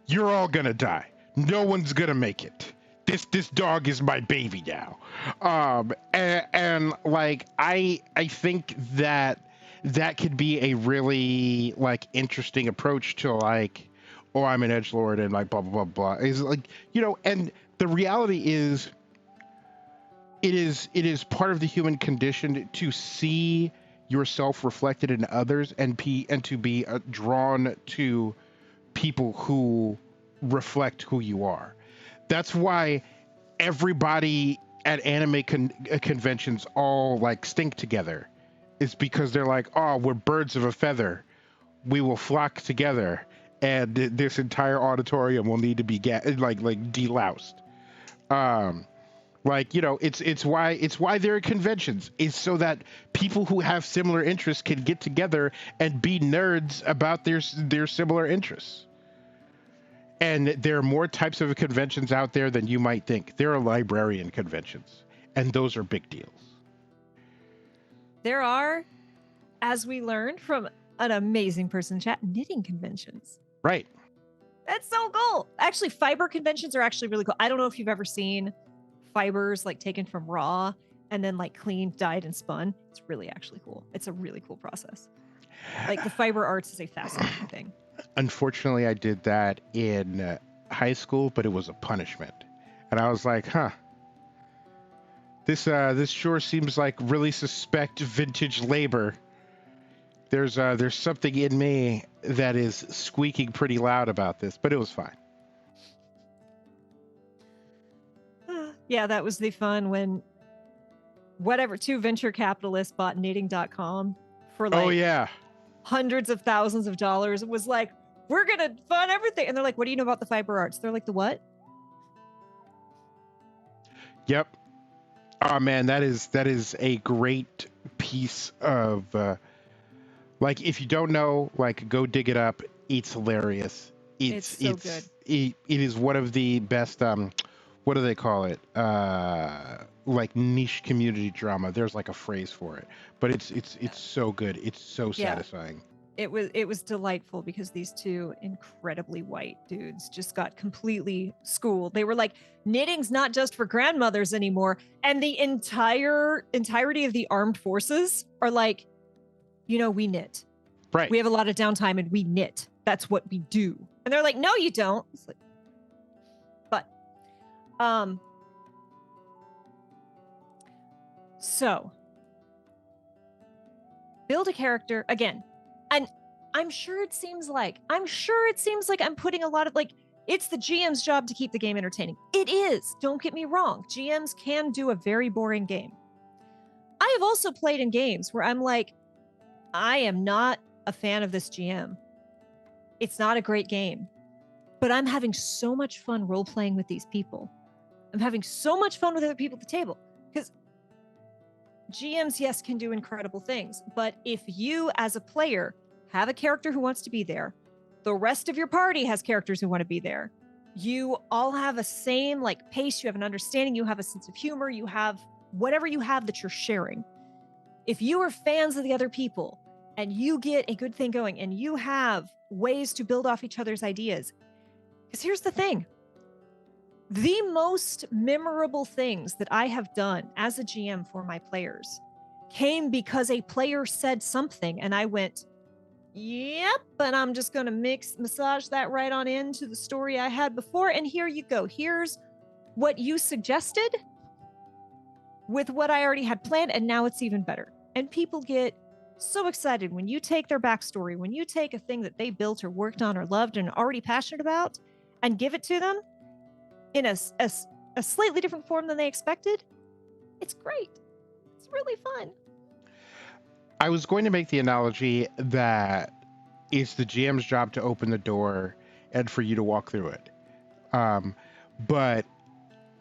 you're all gonna die. No one's gonna make it. This dog is my baby now." And like, I think that could be a really like interesting approach to like, oh, I'm an edgelord and like blah blah blah blah. Is like, you know, and the reality is, it is part of the human condition to see yourself reflected in others, and to be drawn to people who reflect who you are. That's why everybody at anime conventions all like stink together is because they're like, oh, we're birds of a feather. We will flock together, and this entire auditorium will need to be like deloused. Like, you know, it's why there are conventions, is so that people who have similar interests can get together and be nerds about their similar interests. And there are more types of conventions out there than you might think. There are librarian conventions, and those are big deals. There are, as we learned from an amazing person in chat, knitting conventions. Right. That's so cool. Actually, fiber conventions are actually really cool. I don't know if you've ever seen fibers like taken from raw and then like cleaned, dyed, and spun. It's really actually cool. It's a really cool process. Like the fiber arts is a fascinating thing. Unfortunately, I did that in high school, but it was a punishment. And I was like, huh, this sure seems like really suspect vintage labor. There's something in me that is squeaking pretty loud about this, but it was fine. Yeah, that was the fun when two venture capitalists bought knitting.com for like, oh yeah, hundreds of thousands of dollars. It was like, we're gonna fund everything. And they're like, what do you know about the fiber arts? They're like, the what? Yep. Oh man, that is a great piece of like, if you don't know, like, go dig it up. It's hilarious. It's so good. It is one of the best what do they call it? Like niche community drama. There's like a phrase for it, but it's so good. It's so satisfying. It was delightful because these two incredibly white dudes just got completely schooled. They were like, knitting's not just for grandmothers anymore. And the entirety of the armed forces are like, you know, we knit. Right. We have a lot of downtime and we knit. That's what we do. And they're like, no, you don't. It's like, so build a character again. And I'm sure it seems like I'm putting a lot of like, it's the GM's job to keep the game entertaining. It is. Don't get me wrong. GMs can do a very boring game. I have also played in games where I'm like, I am not a fan of this GM. It's not a great game, but I'm having so much fun role playing with these people. I'm having so much fun with other people at the table, because GMs, yes, can do incredible things. But if you as a player have a character who wants to be there, the rest of your party has characters who want to be there, you all have a same like pace, you have an understanding, you have a sense of humor, you have whatever you have that you're sharing. If you are fans of the other people and you get a good thing going and you have ways to build off each other's ideas, because here's the thing. The most memorable things that I have done as a GM for my players came because a player said something and I went, yep, and I'm just going to massage that right on into the story I had before. And here you go. Here's what you suggested with what I already had planned. And now it's even better. And people get so excited when you take their backstory, when you take a thing that they built or worked on or loved and are already passionate about and give it to them in a slightly different form than they expected. It's great. It's really fun. I was going to make the analogy that it's the GM's job to open the door and for you to walk through it. But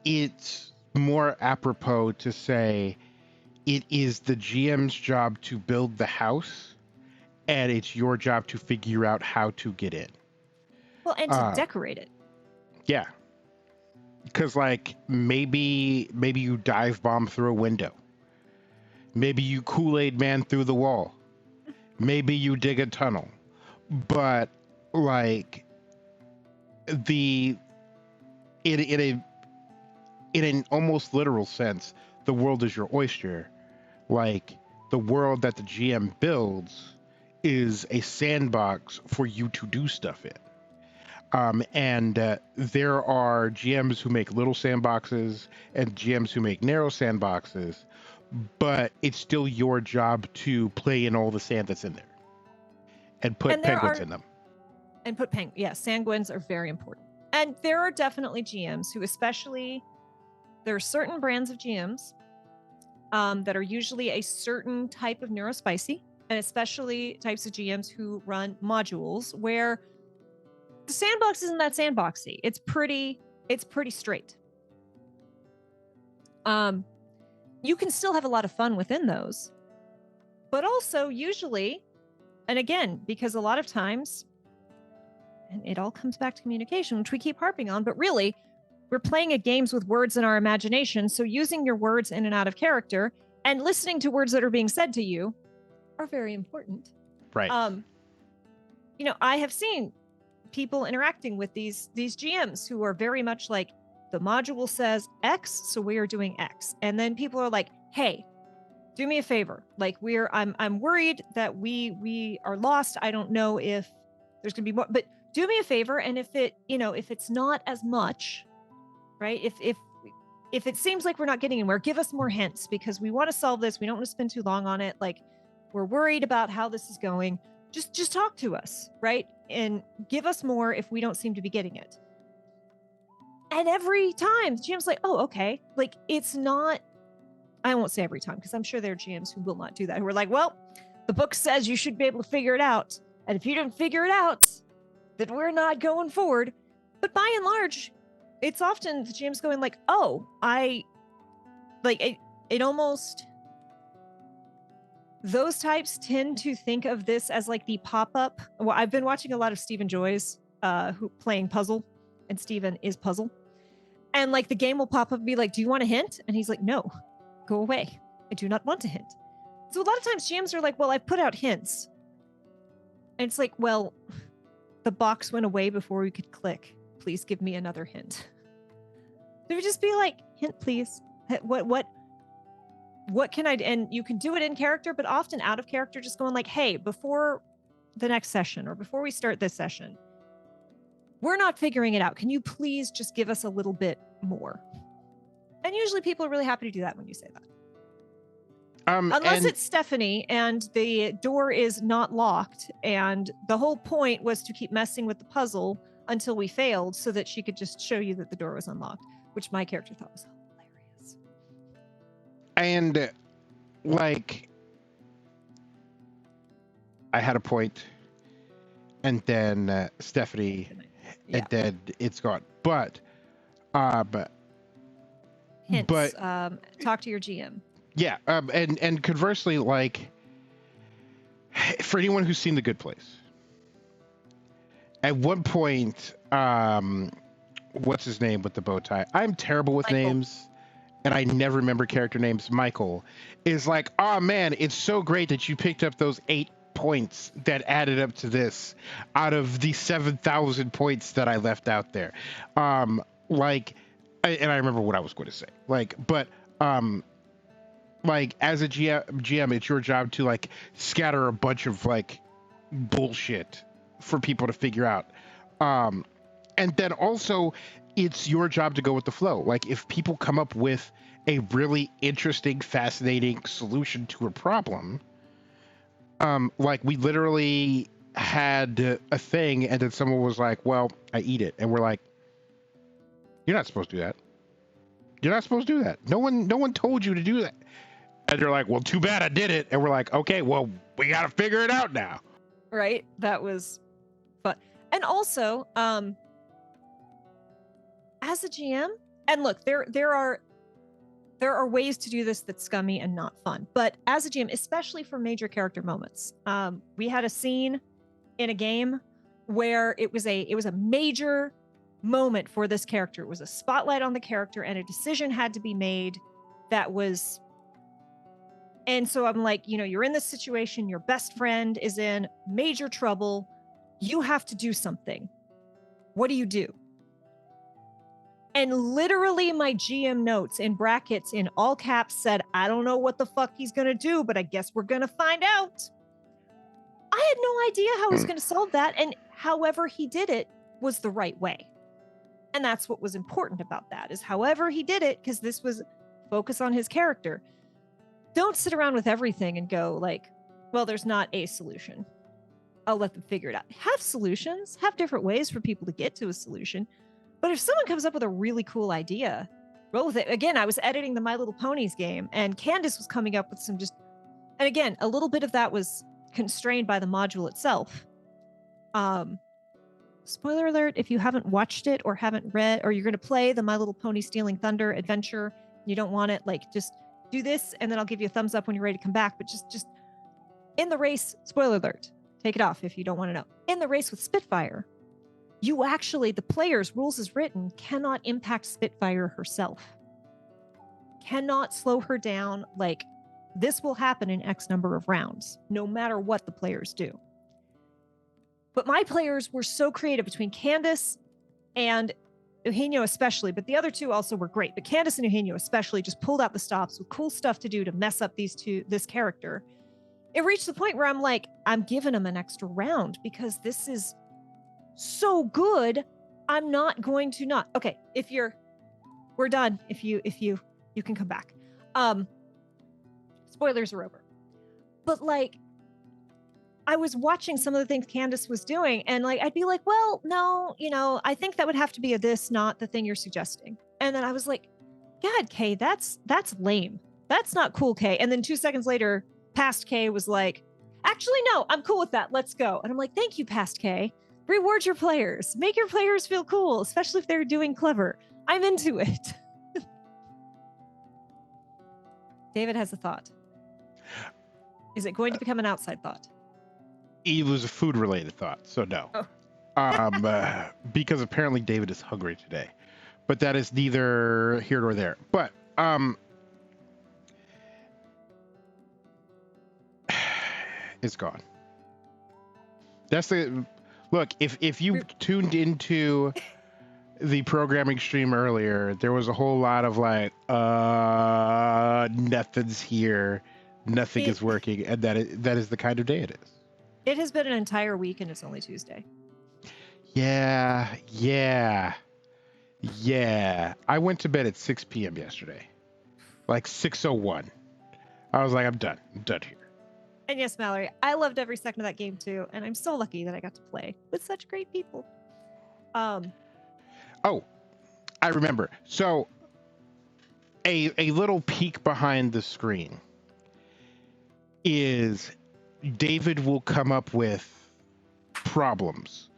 it's more apropos to say it is the GM's job to build the house and it's your job to figure out how to get in. Well, and to decorate it. Yeah. Because like maybe you dive bomb through a window. Maybe you Kool-Aid man through the wall. Maybe you dig a tunnel. But like in an almost literal sense, the world is your oyster. Like the world that the GM builds is a sandbox for you to do stuff in. And there are GMs who make little sandboxes and GMs who make narrow sandboxes, but it's still your job to play in all the sand that's in there and put penguins in them. And sanguines are very important. And there are definitely GMs who, especially there are certain brands of GMs that are usually a certain type of neurospicy, and especially types of GMs who run modules where the sandbox isn't that sandboxy. It's pretty straight. You can still have a lot of fun within those, but also usually, and again, because a lot of times, and it all comes back to communication, which we keep harping on, but really, we're playing at games with words in our imagination. So using your words in and out of character and listening to words that are being said to you are very important. Right. You know, I have seen people interacting with these GMs who are very much like, the module says X, so we are doing X. And then people are like, hey, do me a favor. Like I'm worried that we are lost. I don't know if there's gonna be more, but do me a favor. And if it's not as much, right? If it seems like we're not getting anywhere, give us more hints, because we want to solve this. We don't want to spend too long on it. Like, we're worried about how this is going. Just talk to us, right? And give us more if we don't seem to be getting it. And every time the GM's like, oh, okay. Like, it's not, I won't say every time, because I'm sure there are GMs who will not do that, who are like, well, the book says you should be able to figure it out. And if you don't figure it out, then we're not going forward. But by and large, it's often the GM's going like, oh, it almost, those types tend to think of this as like the pop-up. Well, I've been watching a lot of Stephen Joy's who playing Puzzle, and Stephen is Puzzle. And like the game will pop up and be like, do you want a hint? And he's like, no, go away. I do not want a hint. So a lot of times GMs are like, well, I've put out hints. And it's like, well, the box went away before we could click. Please give me another hint. It would just be like, hint, please. What can I do? And you can do it in character, but often out of character, just going like, hey, before the next session or before we start this session, we're not figuring it out. Can you please just give us a little bit more? And usually people are really happy to do that when you say that. Unless it's Stephanie and the door is not locked, and the whole point was to keep messing with the puzzle until we failed so that she could just show you that the door was unlocked, which my character thought was hilarious. And like, I had a point, and then Stephanie, and then it's gone. But hints. Talk to your GM. Yeah, and conversely, like, for anyone who's seen The Good Place, at one point, what's his name with the bow tie? I'm terrible with names, and I never remember character names. Michael is like, oh man, it's so great that you picked up those 8 points that added up to this out of the 7,000 points that I left out there. And I remember what I was going to say. Like, as a GM, it's your job to like scatter a bunch of like bullshit for people to figure out. And then also it's your job to go with the flow. Like, if people come up with a really interesting, fascinating solution to a problem, like we literally had a thing and then someone was like, well, I eat it. And we're like, you're not supposed to do that. You're not supposed to do that. No one told you to do that. And they're like, well, too bad I did it. And we're like, okay, well, we got to figure it out now. Right. That was fun. And also, as a GM, and look, there are ways to do this that's scummy and not fun. But as a GM, especially for major character moments, we had a scene in a game where it was a major moment for this character. It was a spotlight on the character, and a decision had to be made that was. And so I'm like, you're in this situation, your best friend is in major trouble. You have to do something. What do you do? And literally my GM notes in brackets in all caps said, I don't know what the fuck he's going to do, but I guess we're going to find out. I had no idea how he's going to solve that. And however he did it was the right way. And that's what was important about that, is however he did it, because this was focus on his character. Don't sit around with everything and go like, well, there's not a solution. I'll let them figure it out. Have solutions, have different ways for people to get to a solution. But if someone comes up with a really cool idea, roll with it. Again, I was editing the My Little Ponies game, and Candace was coming up with some and again, a little bit of that was constrained by the module itself. Spoiler alert, if you haven't watched it or haven't read, or you're going to play the My Little Pony Stealing Thunder adventure, you don't want it, like, just do this, and then I'll give you a thumbs up when you're ready to come back. But just in the race, spoiler alert, take it off if you don't want to know. In the race with Spitfire, you actually, the player's rules as written, cannot impact Spitfire herself. Cannot slow her down. Like, this will happen in X number of rounds, no matter what the players do. But my players were so creative, between Candace and Eugenio especially, but the other two also were great. But Candace and Eugenio especially just pulled out the stops with cool stuff to do to mess up this character. It reached the point where I'm like, I'm giving them an extra round because this is so good. I'm not going to not. Okay, we're done. If you can come back. Spoilers are over. But like, I was watching some of the things Candace was doing, and like, I'd be like, well, no, I think that would have to be a this, not the thing you're suggesting. And then I was like, God, Kay, that's lame. That's not cool, Kay. And then 2 seconds later, Past Kay was like, actually, no, I'm cool with that. Let's go. And I'm like, thank you, Past Kay. Reward your players. Make your players feel cool, especially if they're doing clever. I'm into it. David has a thought. Is it going to become an outside thought? It was a food-related thought, so no. Oh. Because apparently David is hungry today. But that is neither here nor there. But it's gone. That's the look. If you tuned into the programming stream earlier, there was a whole lot of like, nothing's here, nothing is working, and that is the kind of day it is. It has been an entire week, and it's only Tuesday. Yeah. I went to bed at 6 p.m. yesterday, like 6:01. I was like, I'm done here. And yes, Mallory, I loved every second of that game too, and I'm so lucky that I got to play with such great people. Oh, I remember. So a little peek behind the screen is David will come up with problems,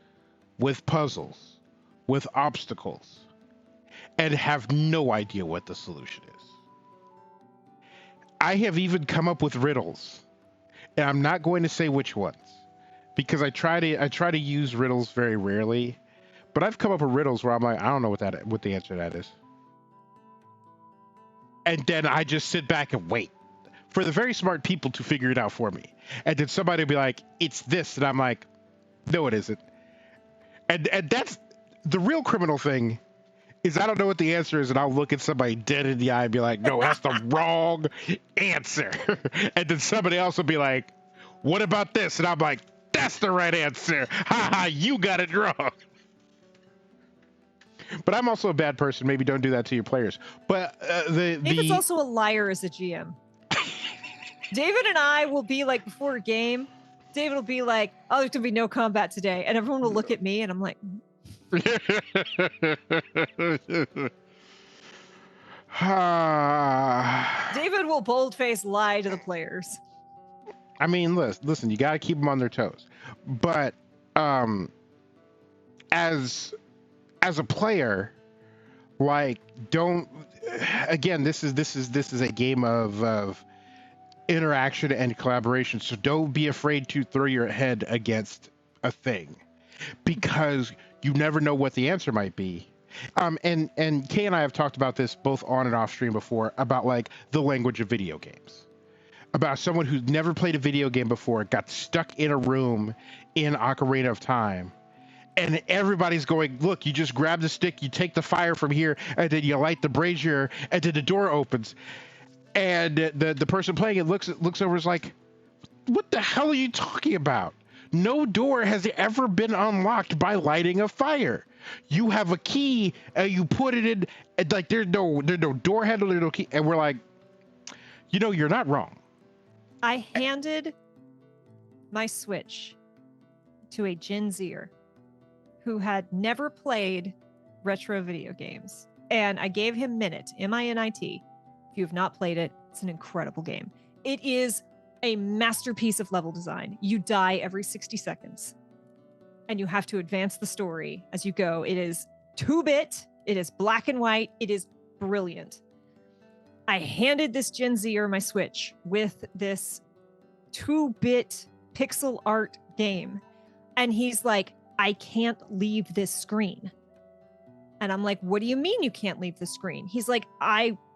with puzzles, with obstacles, and have no idea what the solution is. I have even come up with riddles, and I'm not going to say which ones because I try to use riddles very rarely, but I've come up with riddles where I'm like, I don't know what the answer to that is. And then I just sit back and wait for the very smart people to figure it out for me. And then somebody will be like, it's this. And I'm like, no, it isn't. And that's the real criminal thing is I don't know what the answer is. And I'll look at somebody dead in the eye and be like, no, that's the wrong answer. And then somebody else will be like, what about this? And I'm like, that's the right answer. Ha ha, you got it wrong. But I'm also a bad person. Maybe don't do that to your players. But David's also a liar as a GM. David and I will be like, before a game, David will be like, oh, there's going to be no combat today. And everyone will look at me and I'm like, David will boldface lie to the players. I mean, listen, you got to keep them on their toes. But as a player, like, don't, again, this is a game of interaction and collaboration. So don't be afraid to throw your head against a thing because you never know what the answer might be. And Kay and I have talked about this both on and off stream before about like the language of video games. About someone who's never played a video game before, got stuck in a room in Ocarina of Time. And everybody's going, look, you just grab the stick, you take the fire from here, and then you light the brazier, and then the door opens. And the person playing it looks over, is like, what the hell are you talking about? No door has ever been unlocked by lighting a fire. You have a key, and you put it in, and like there's no door handle, there's no key. And we're like, you're not wrong. I handed my Switch to a Gen Zer who had never played retro video games. and I gave him Minit, M-I-N-I-T. If you have not played it, it's an incredible game. It is a masterpiece of level design. You die every 60 seconds, and you have to advance the story as you go. It is 2-bit. It is black and white. It is brilliant. I handed this Gen Zer my Switch with this 2-bit pixel art game, and he's like, I can't leave this screen. And I'm like, what do you mean you can't leave the screen? He's like,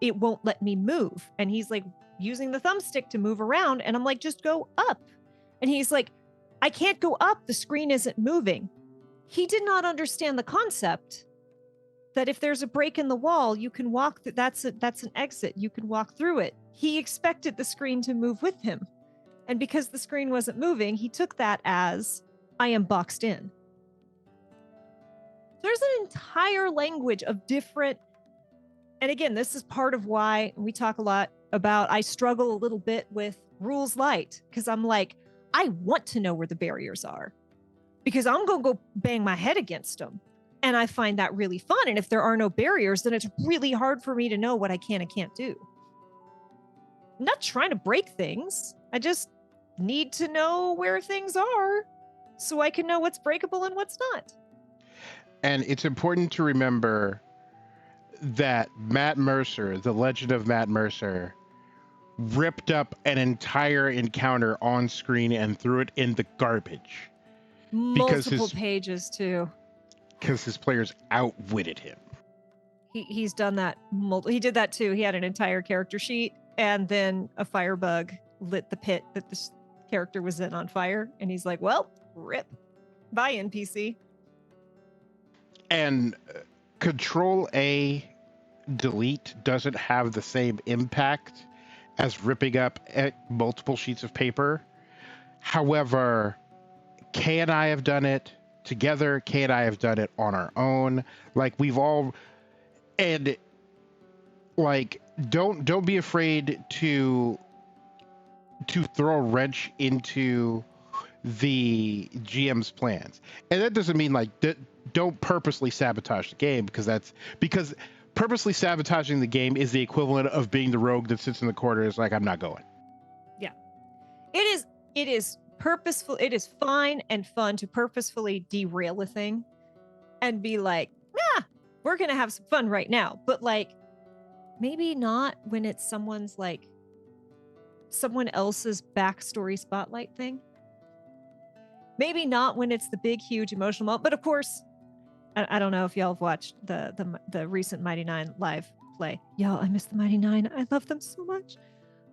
it won't let me move. And he's like using the thumbstick to move around. And I'm like, just go up. And he's like, I can't go up. The screen isn't moving. He did not understand the concept that if there's a break in the wall, you can walk. That's an exit. You can walk through it. He expected the screen to move with him. And because the screen wasn't moving, he took that as, I am boxed in. There's an entire language of different, and again, this is part of why we talk a lot about, I struggle a little bit with rules light, because I'm like, I want to know where the barriers are, because I'm going to go bang my head against them. And I find that really fun. And if there are no barriers, then it's really hard for me to know what I can and can't do. I'm not trying to break things. I just need to know where things are so I can know what's breakable and what's not. And it's important to remember that Matt Mercer, the legend of Matt Mercer, ripped up an entire encounter on screen and threw it in the garbage. Multiple pages, too. Because his players outwitted him. He's done that. He did that, too. He had an entire character sheet, and then a firebug lit the pit that this character was in on fire. And he's like, well, rip. Bye, NPC. And Control-A delete doesn't have the same impact as ripping up multiple sheets of paper. However, Kay and I have done it together. Kay and I have done it on our own. Like, we've all, and like, don't be afraid to throw a wrench into the GM's plans. And that doesn't mean like don't purposely sabotage the game, because purposely sabotaging the game is the equivalent of being the rogue that sits in the corner and is like, I'm not going. Yeah. It is purposeful. It is fine and fun to purposefully derail a thing and be like, we're going to have some fun right now. But like, maybe not when it's someone else's backstory spotlight thing. Maybe not when it's the big, huge emotional moment. But of course, I don't know if y'all have watched the recent Mighty Nine live play. Y'all, I miss the Mighty Nine. I love them so much.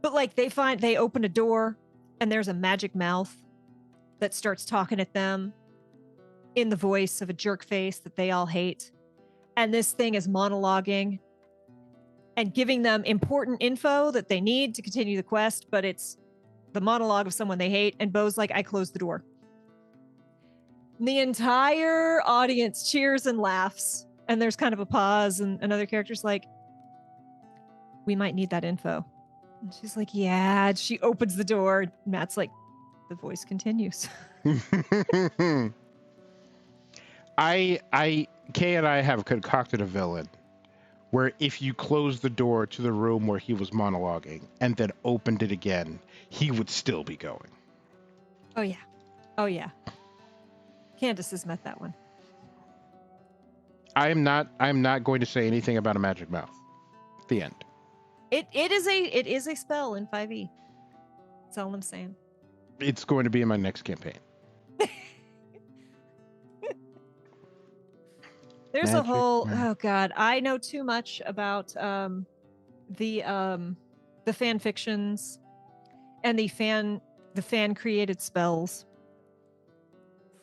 But like, they open a door and there's a magic mouth that starts talking at them in the voice of a jerk face that they all hate. And this thing is monologuing and giving them important info that they need to continue the quest, but it's the monologue of someone they hate. And Bo's like, I closed the door. The entire audience cheers and laughs, and there's kind of a pause, and another character's like, we might need that info. And she's like, yeah. And she opens the door. Matt's like, the voice continues. Kay and I have concocted a villain where if you close the door to the room where he was monologuing and then opened it again, he would still be going. Oh yeah. Candace has met that one. I'm not going to say anything about a magic mouth. The end. It is a spell in 5e. That's all I'm saying. It's going to be in my next campaign. There's a whole oh god, I know too much about the fan fictions and the fan created spells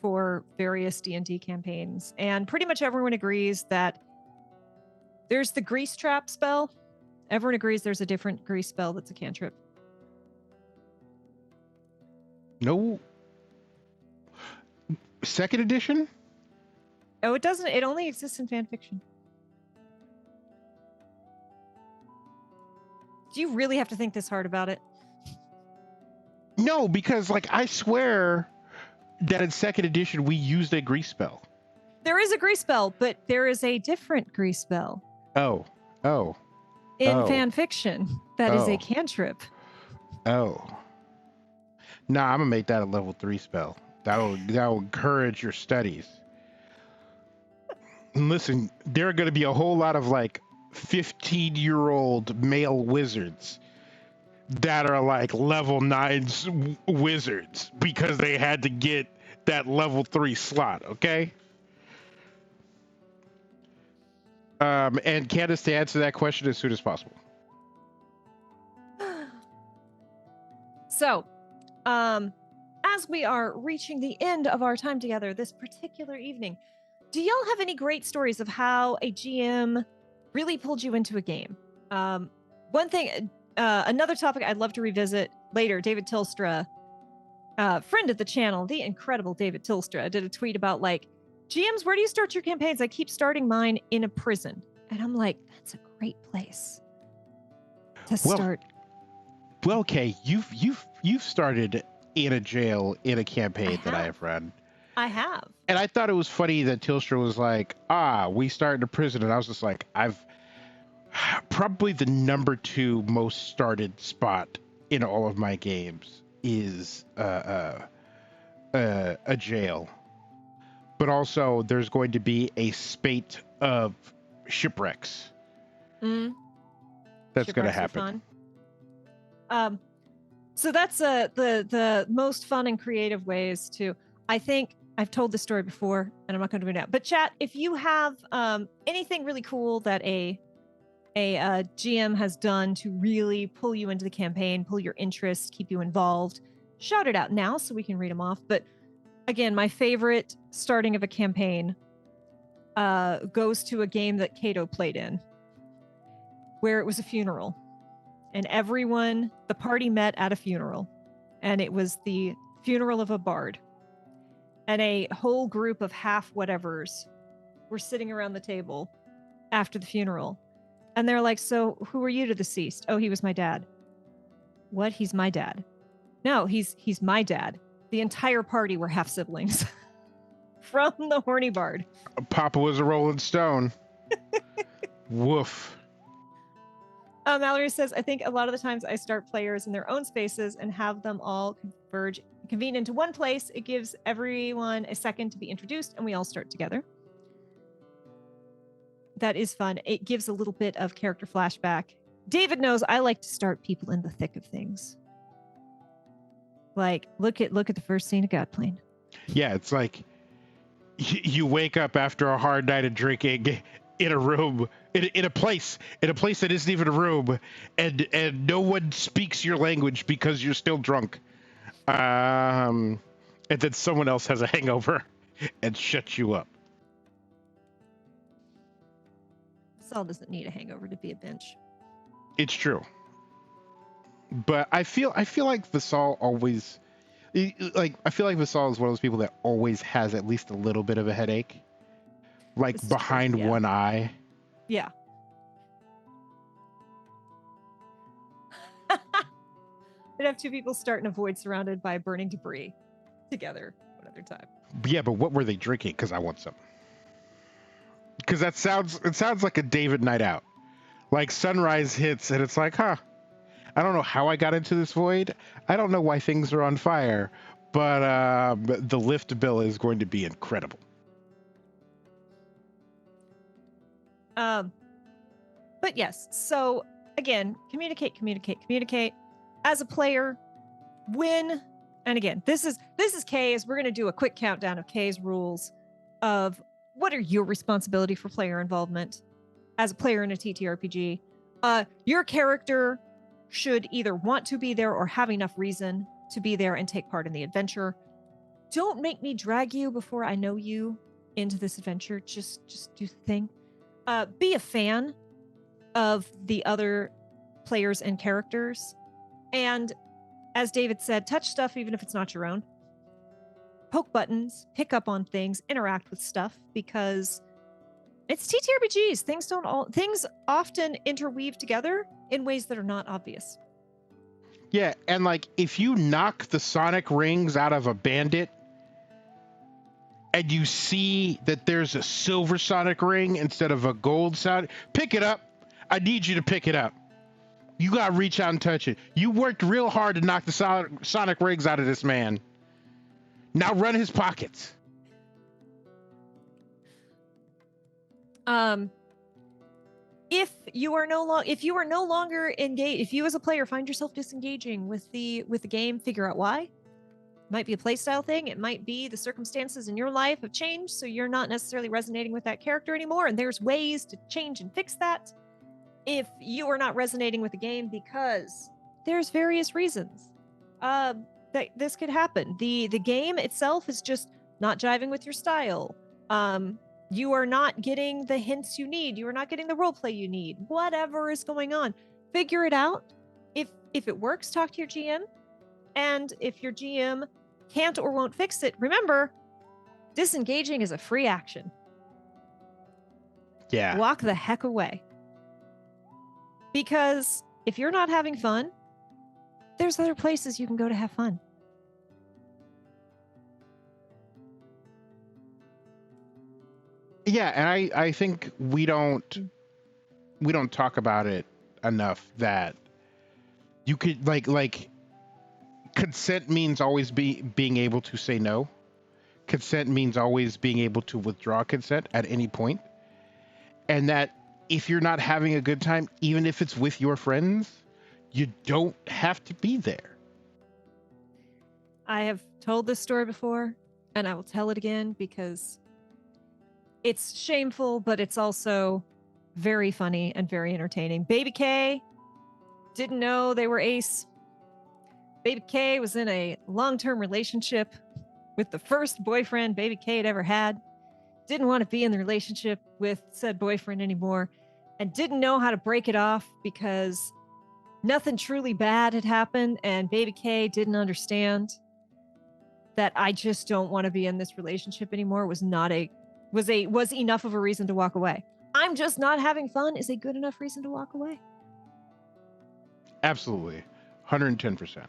for various D&D campaigns, and pretty much everyone agrees that there's the grease trap spell. Everyone agrees there's a different grease spell that's a cantrip. No. Second edition? Oh, it doesn't. It only exists in fan fiction. Do you really have to think this hard about it? No, because like I swear that in second edition we used a grease spell. There is a grease spell, but there is a different grease spell. Oh, oh, In oh, fan fiction, that is a oh, cantrip. oh. Nah, I'm gonna make that a level 3 spell. That'll encourage your studies. And listen, there are gonna be a whole lot of like 15-year-old male wizards that are like level 9 wizards because they had to get that level 3 slot, okay? And Candace, to answer that question as soon as possible. So, as we are reaching the end of our time together this particular evening, do y'all have any great stories of how a GM really pulled you into a game? One thing, another topic I'd love to revisit later, David Tilstra, friend of the channel, the incredible David Tilstra, did a tweet about like, GMs, where do you start your campaigns? I keep starting mine in a prison. And I'm like, that's a great place to start. Well, Kay, you've started in a jail in a campaign that I have run. I have. And I thought it was funny that Tilstra was like, we start in a prison. And I was just like, I've probably the number 2 most started spot in all of my games is a jail. But also there's going to be a spate of shipwrecks. That's going to happen. So that's the most fun and creative ways to, I think I've told this story before and I'm not going to do it now, but chat, if you have anything really cool that a GM has done to really pull you into the campaign, pull your interest, keep you involved, shout it out now so we can read them off. But again, my favorite starting of a campaign goes to a game that Cato played in, where it was a funeral. And everyone, the party met at a funeral. And it was the funeral of a bard. And a whole group of half-whatevers were sitting around the table after the funeral. And they're like, so who are you to the deceased? Oh, he was my dad. What? He's my dad? No, he's my dad. The entire party were half-siblings from the horny bard. Papa was a Rolling Stone. Woof. Mallory says, I think a lot of the times I start players in their own spaces and have them all convene into one place. It gives everyone a second to be introduced and we all start together. That is fun. It gives a little bit of character flashback. David knows I like to start people in the thick of things. Like, look at the first scene of Godplane. Yeah, it's like you wake up after a hard night of drinking in a room, in a place that isn't even a room, and no one speaks your language because you're still drunk. And then someone else has a hangover and shuts you up. Saul doesn't need a hangover to be a bench. It's true. But I feel like Vasal always, I feel like Vasal is one of those people that always has at least a little bit of a headache, like behind one eye. Yeah. They'd have 2 people start in a void surrounded by burning debris together one other time. Yeah, but what were they drinking? Because I want some. Because it sounds like a David night out. Like sunrise hits and it's like, I don't know how I got into this void. I don't know why things are on fire, but the lift bill is going to be incredible. But yes, so again, communicate. As a player, when, and again, this is Kay's, we're going to do a quick countdown of Kay's rules of what are your responsibility for player involvement as a player in a TTRPG. Your character should either want to be there or have enough reason to be there and take part in the adventure. Don't make me drag you before I know you into this adventure. Just do the thing. Be a fan of the other players and characters. And as David said, touch stuff even if it's not your own. Poke buttons, pick up on things, interact with stuff, because it's TTRPGs. Things often interweave together in ways that are not obvious. Yeah, and like if you knock the sonic rings out of a bandit, and you see that there's a silver sonic ring instead of a gold sonic, pick it up. I need you to pick it up. You gotta reach out and touch it. You worked real hard to knock the sonic rings out of this man. Now run his pockets. If you are no longer engaged, if you as a player find yourself disengaging with the game, figure out why. It might be a playstyle thing. It might be the circumstances in your life have changed, so you're not necessarily resonating with that character anymore, and there's ways to change and fix that. If you are not resonating with the game because there's various reasons that this could happen. The game itself is just not jiving with your style. You are not getting the hints you need. You are not getting the roleplay you need. Whatever is going on, figure it out. If it works, talk to your GM. And if your GM can't or won't fix it, remember, disengaging is a free action. Yeah. Walk the heck away. Because if you're not having fun, there's other places you can go to have fun. Yeah, and I think we don't talk about it enough that you could like consent means always being able to say no. Consent means always being able to withdraw consent at any point. And that if you're not having a good time, even if it's with your friends, you don't have to be there. I have told this story before, and I will tell it again because it's shameful, but it's also very funny and very entertaining. Baby K didn't know they were ace. Baby K was in a long-term relationship with the first boyfriend Baby K had ever had. Didn't want to be in the relationship with said boyfriend anymore, and didn't know how to break it off because nothing truly bad had happened, and Baby K didn't understand that I just don't want to be in this relationship anymore was enough of a reason to walk away. I'm just not having fun is a good enough reason to walk away. Absolutely. 110%.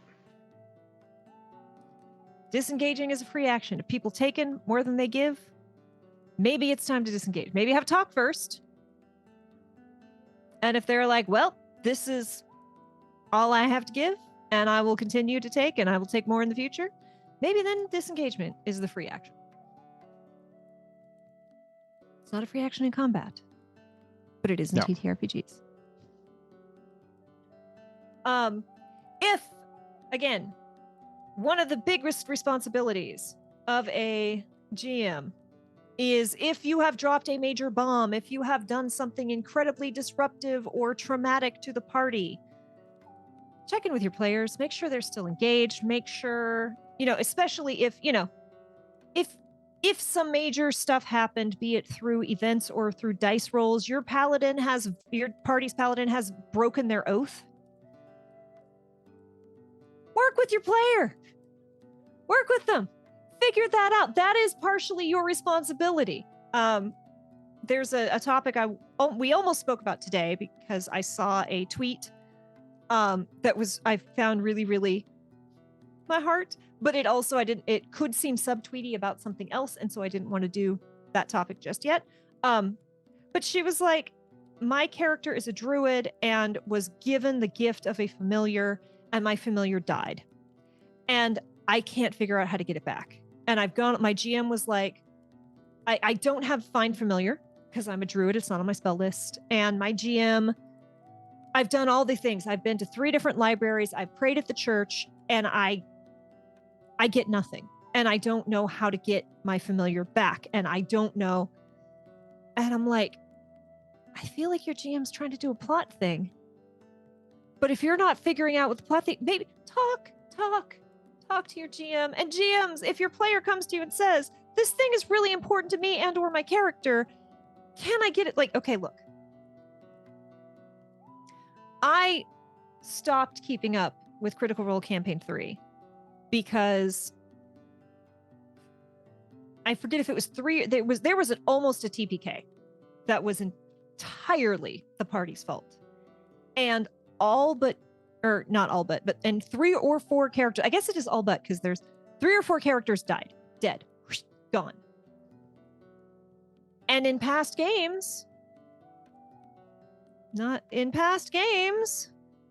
Disengaging is a free action. If people taken more than they give, maybe it's time to disengage. Maybe have a talk first. And if they're like, well, this is all I have to give, and I will continue to take, and I will take more in the future, maybe then disengagement is the free action. It's not a free action in combat, but it is in TTRPGs. If, again, one of the biggest responsibilities of a GM is if you have dropped a major bomb, if you have done something incredibly disruptive or traumatic to the party, check in with your players, make sure they're still engaged, make sure, especially if some major stuff happened, be it through events or through dice rolls, your party's paladin has broken their oath. Work with your player. Work with them. Figure that out. That is partially your responsibility. There's a topic we almost spoke about today because I saw a tweet I found really, really my heart, but it could seem subtweety about something else, and so I didn't want to do that topic just yet. But she was like, my character is a druid and was given the gift of a familiar, and my familiar died. And I can't figure out how to get it back. And my GM was like, I don't have find familiar because I'm a druid. It's not on my spell list. And my GM, I've done all the things. I've been to 3 different libraries. I've prayed at the church, and I get nothing. And I don't know how to get my familiar back. And I don't know. And I'm like, I feel like your GM's trying to do a plot thing. But if you're not figuring out what the plot thing, maybe talk to your GM. And GMs, if your player comes to you and says, this thing is really important to me and or my character, can I get it? Like, okay, look. I stopped keeping up with Critical Role Campaign 3 because I forget if it was 3. There was almost a TPK that was entirely the party's fault. And and 3 or 4 characters, I guess it is all but, because there's 3 or 4 characters died, dead, gone. And in past games,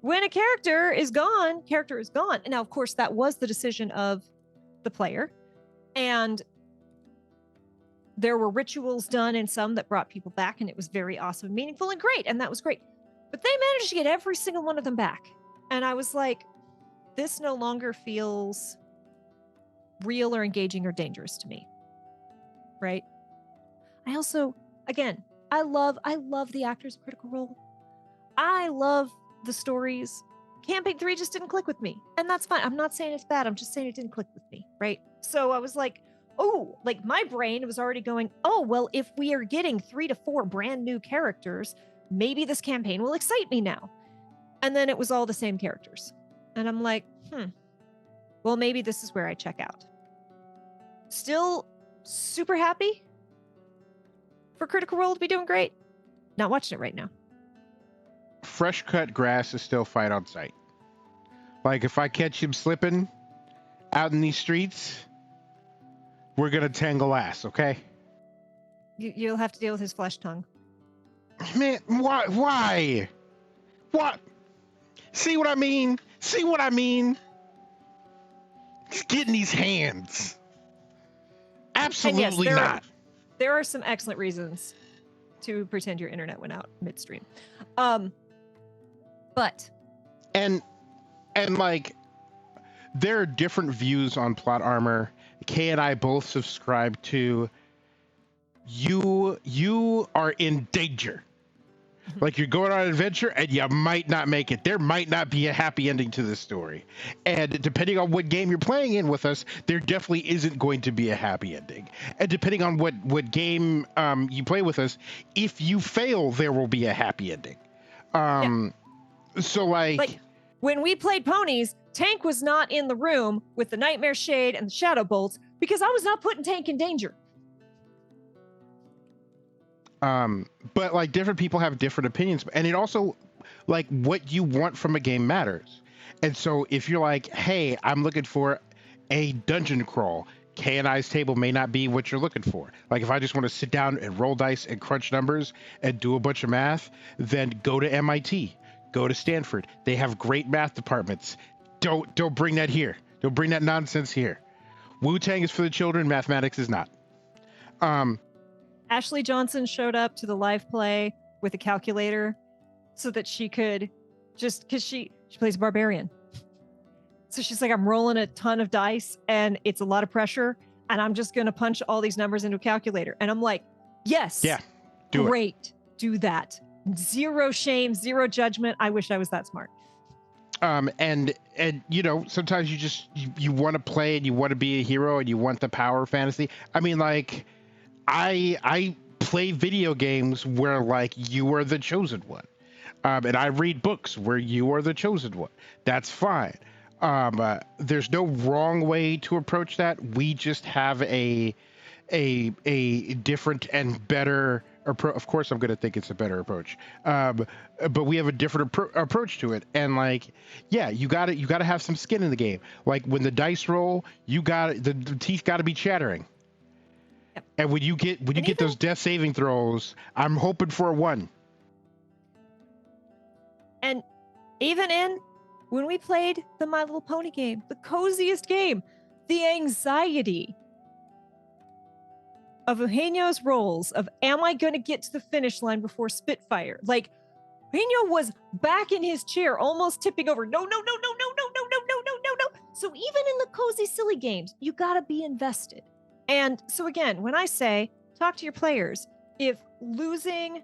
when a character is gone. And now, of course, that was the decision of the player. And there were rituals done in some that brought people back, and it was very awesome and meaningful and great. And that was great. But they managed to get every single one of them back. And I was like, this no longer feels real or engaging or dangerous to me. Right? I also, again, I love the actors of Critical Role. I love the stories. Campaign 3 just didn't click with me. And that's fine. I'm not saying it's bad. I'm just saying it didn't click with me. Right? So I was like, oh, like my brain was already going, oh, well, if we are getting 3 to 4 brand new characters, maybe this campaign will excite me now. And then it was all the same characters. And I'm like, well, maybe this is where I check out. Still super happy for Critical Role to be doing great. Not watching it right now. Fresh cut grass is still fight on sight. Like if I catch him slipping out in these streets, we're gonna tangle ass, okay? You'll have to deal with his flesh tongue. Man, why? What? See what I mean? He's getting these hands. Absolutely not. There are some excellent reasons to pretend your internet went out midstream. But and like there are different views on plot armor. Kay and I both subscribe to you are in danger. Like you're going on an adventure and you might not make it. There might not be a happy ending to this story. And depending on what game you're playing in with us, there definitely isn't going to be a happy ending. And depending on what game you play with us, if you fail, there will be a happy ending. So like when we played Ponies, Tank was not in the room with the Nightmare Shade and the Shadow Bolts because I was not putting Tank in danger. But like different people have different opinions, and it also like what you want from a game matters. And so if you're like, hey, I'm looking for a dungeon crawl, Kay and I's table may not be what you're looking for. Like if I just want to sit down and roll dice and crunch numbers and do a bunch of math, then go to MIT, go to Stanford. They have great math departments. Don't bring that here. Don't bring that nonsense here. Wu-Tang is for the children. Mathematics is not. Ashley Johnson showed up to the live play with a calculator so that she could because she plays a barbarian. So she's like, I'm rolling a ton of dice and it's a lot of pressure and I'm just going to punch all these numbers into a calculator. And I'm like, yes, yeah, do that. Zero shame, zero judgment. I wish I was that smart. And you know, sometimes you want to play and you want to be a hero and you want the power fantasy. I mean, like, I play video games where like you are the chosen one. And I read books where you are the chosen one. That's fine. There's no wrong way to approach that. We just have a different and better approach. Of course, I'm going to think it's a better approach. But we have a different approach to it. And like, yeah, you got to have some skin in the game. Like when the dice roll, the teeth got to be chattering. Yep. And when you get those death saving throws, I'm hoping for a 1. And even when we played the My Little Pony game, the coziest game, the anxiety of Eugenio's rolls of, am I going to get to the finish line before Spitfire? Like, Eugenio was back in his chair, almost tipping over. No. So even in the cozy, silly games, you got to be invested. And so again, when I say talk to your players, if losing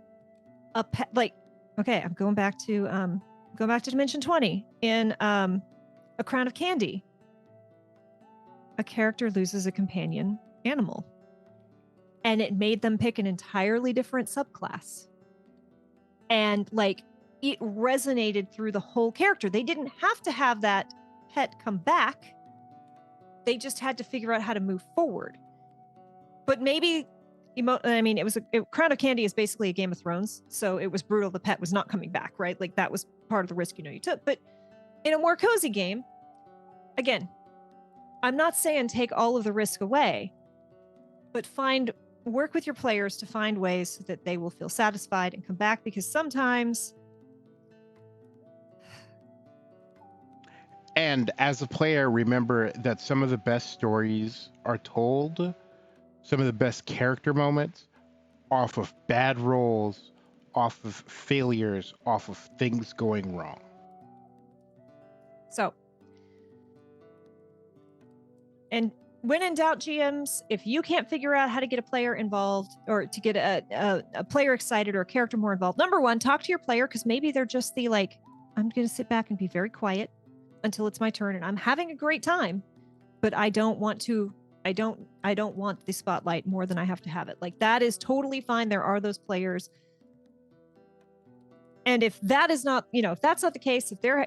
a pet, like, okay, I'm going back to Dimension 20 in A Crown of Candy. A character loses a companion animal, and it made them pick an entirely different subclass. And like, it resonated through the whole character. They didn't have to have that pet come back. They just had to figure out how to move forward. But maybe, Crown of Candy is basically a Game of Thrones, so it was brutal. The pet was not coming back, right? Like that was part of the risk you took. But in a more cozy game, again, I'm not saying take all of the risk away, but find work with your players to find ways so that they will feel satisfied and come back, because sometimes. And as a player, remember that some of the best stories are told, some of the best character moments, off of bad rolls, off of failures, off of things going wrong. So, and when in doubt, GMs, if you can't figure out how to get a player involved or to get a player excited or a character more involved, number one, talk to your player, because maybe they're just the like, I'm going to sit back and be very quiet until it's my turn and I'm having a great time, but I don't want the spotlight more than I have to have it. Like, that is totally fine. There are those players. And if that is not, if that's not the case, if they're,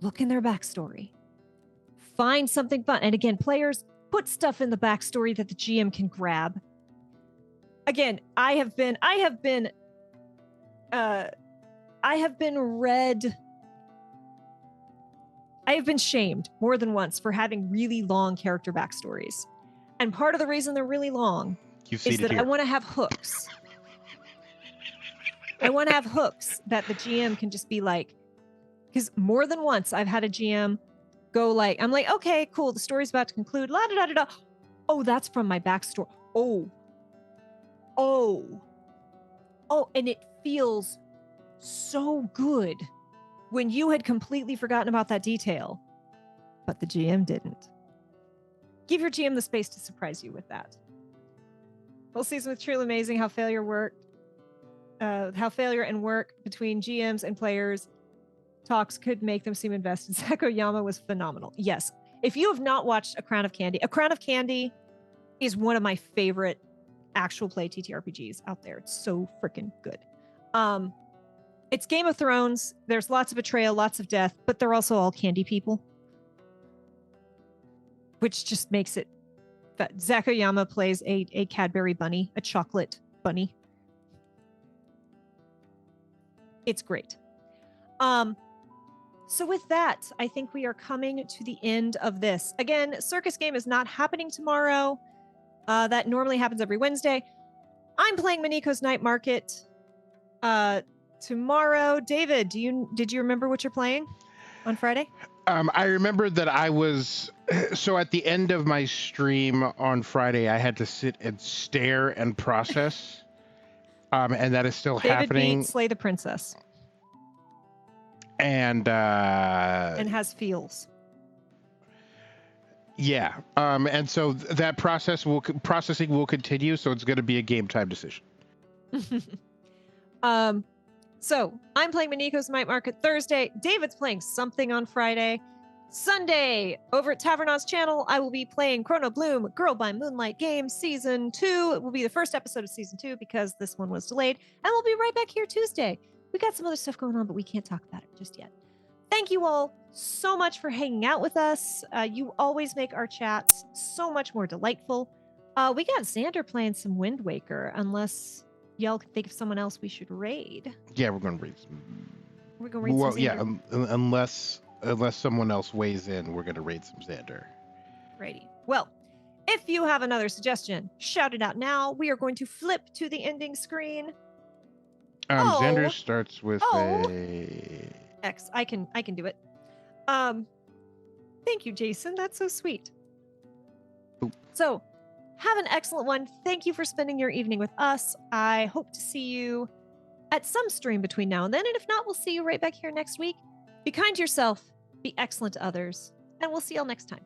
look in their backstory, find something fun. And again, players, put stuff in the backstory that the GM can grab. Again, I have been shamed more than once for having really long character backstories. And part of the reason they're really long is that I want to have hooks. I want to have hooks that the GM can just be like, because more than once I've had a GM go like, I'm like, okay, cool, the story's about to conclude, la da da da da. Oh, that's from my backstory. Oh, and it feels so good when you had completely forgotten about that detail, but the GM didn't. Give your GM the space to surprise you with that. Whole season was truly amazing. How failure and work between GMs and players talks could make them seem invested. Sakoyama was phenomenal. Yes. If you have not watched A Crown of Candy is one of my favorite actual play TTRPGs out there. It's so freaking good. It's Game of Thrones. There's lots of betrayal, lots of death, but they're also all candy people, which just makes it that Sakoyama plays a Cadbury bunny, a chocolate bunny. It's great. So with that, I think we are coming to the end of this. Again, Circus Game is not happening tomorrow. That normally happens every Wednesday. I'm playing Miniko's Night Market tomorrow. David, did you remember what you're playing on Friday? I remember that I was, so at the end of my stream on Friday, I had to sit and stare and process. And that is still happening. David beat Slay the Princess. And has feels. Yeah. And so that processing will continue. So it's going to be a game time decision. So I'm playing Miniko's Night Market Thursday. David's playing something on Friday. Sunday, over at Tavernon's channel, I will be playing Chrono Bloom Girl by Moonlight game Season 2. It will be the first episode of Season 2 because this one was delayed. And we'll be right back here Tuesday. We got some other stuff going on, but we can't talk about it just yet. Thank you all so much for hanging out with us. You always make our chats so much more delightful. We got Xander playing some Wind Waker, unless y'all can think of someone else we should raid. Yeah, we're going to raid some. We're going to raid some Xander. Yeah, unless someone else weighs in, we're going to raid some Xander. Righty. Well, if you have another suggestion, shout it out now. We are going to flip to the ending screen. Xander starts with a X. I can do it. Thank you, Jason. That's so sweet. Oop. So, have an excellent one. Thank you for spending your evening with us. I hope to see you at some stream between now and then. And if not, we'll see you right back here next week. Be kind to yourself, be excellent to others, and we'll see y'all next time.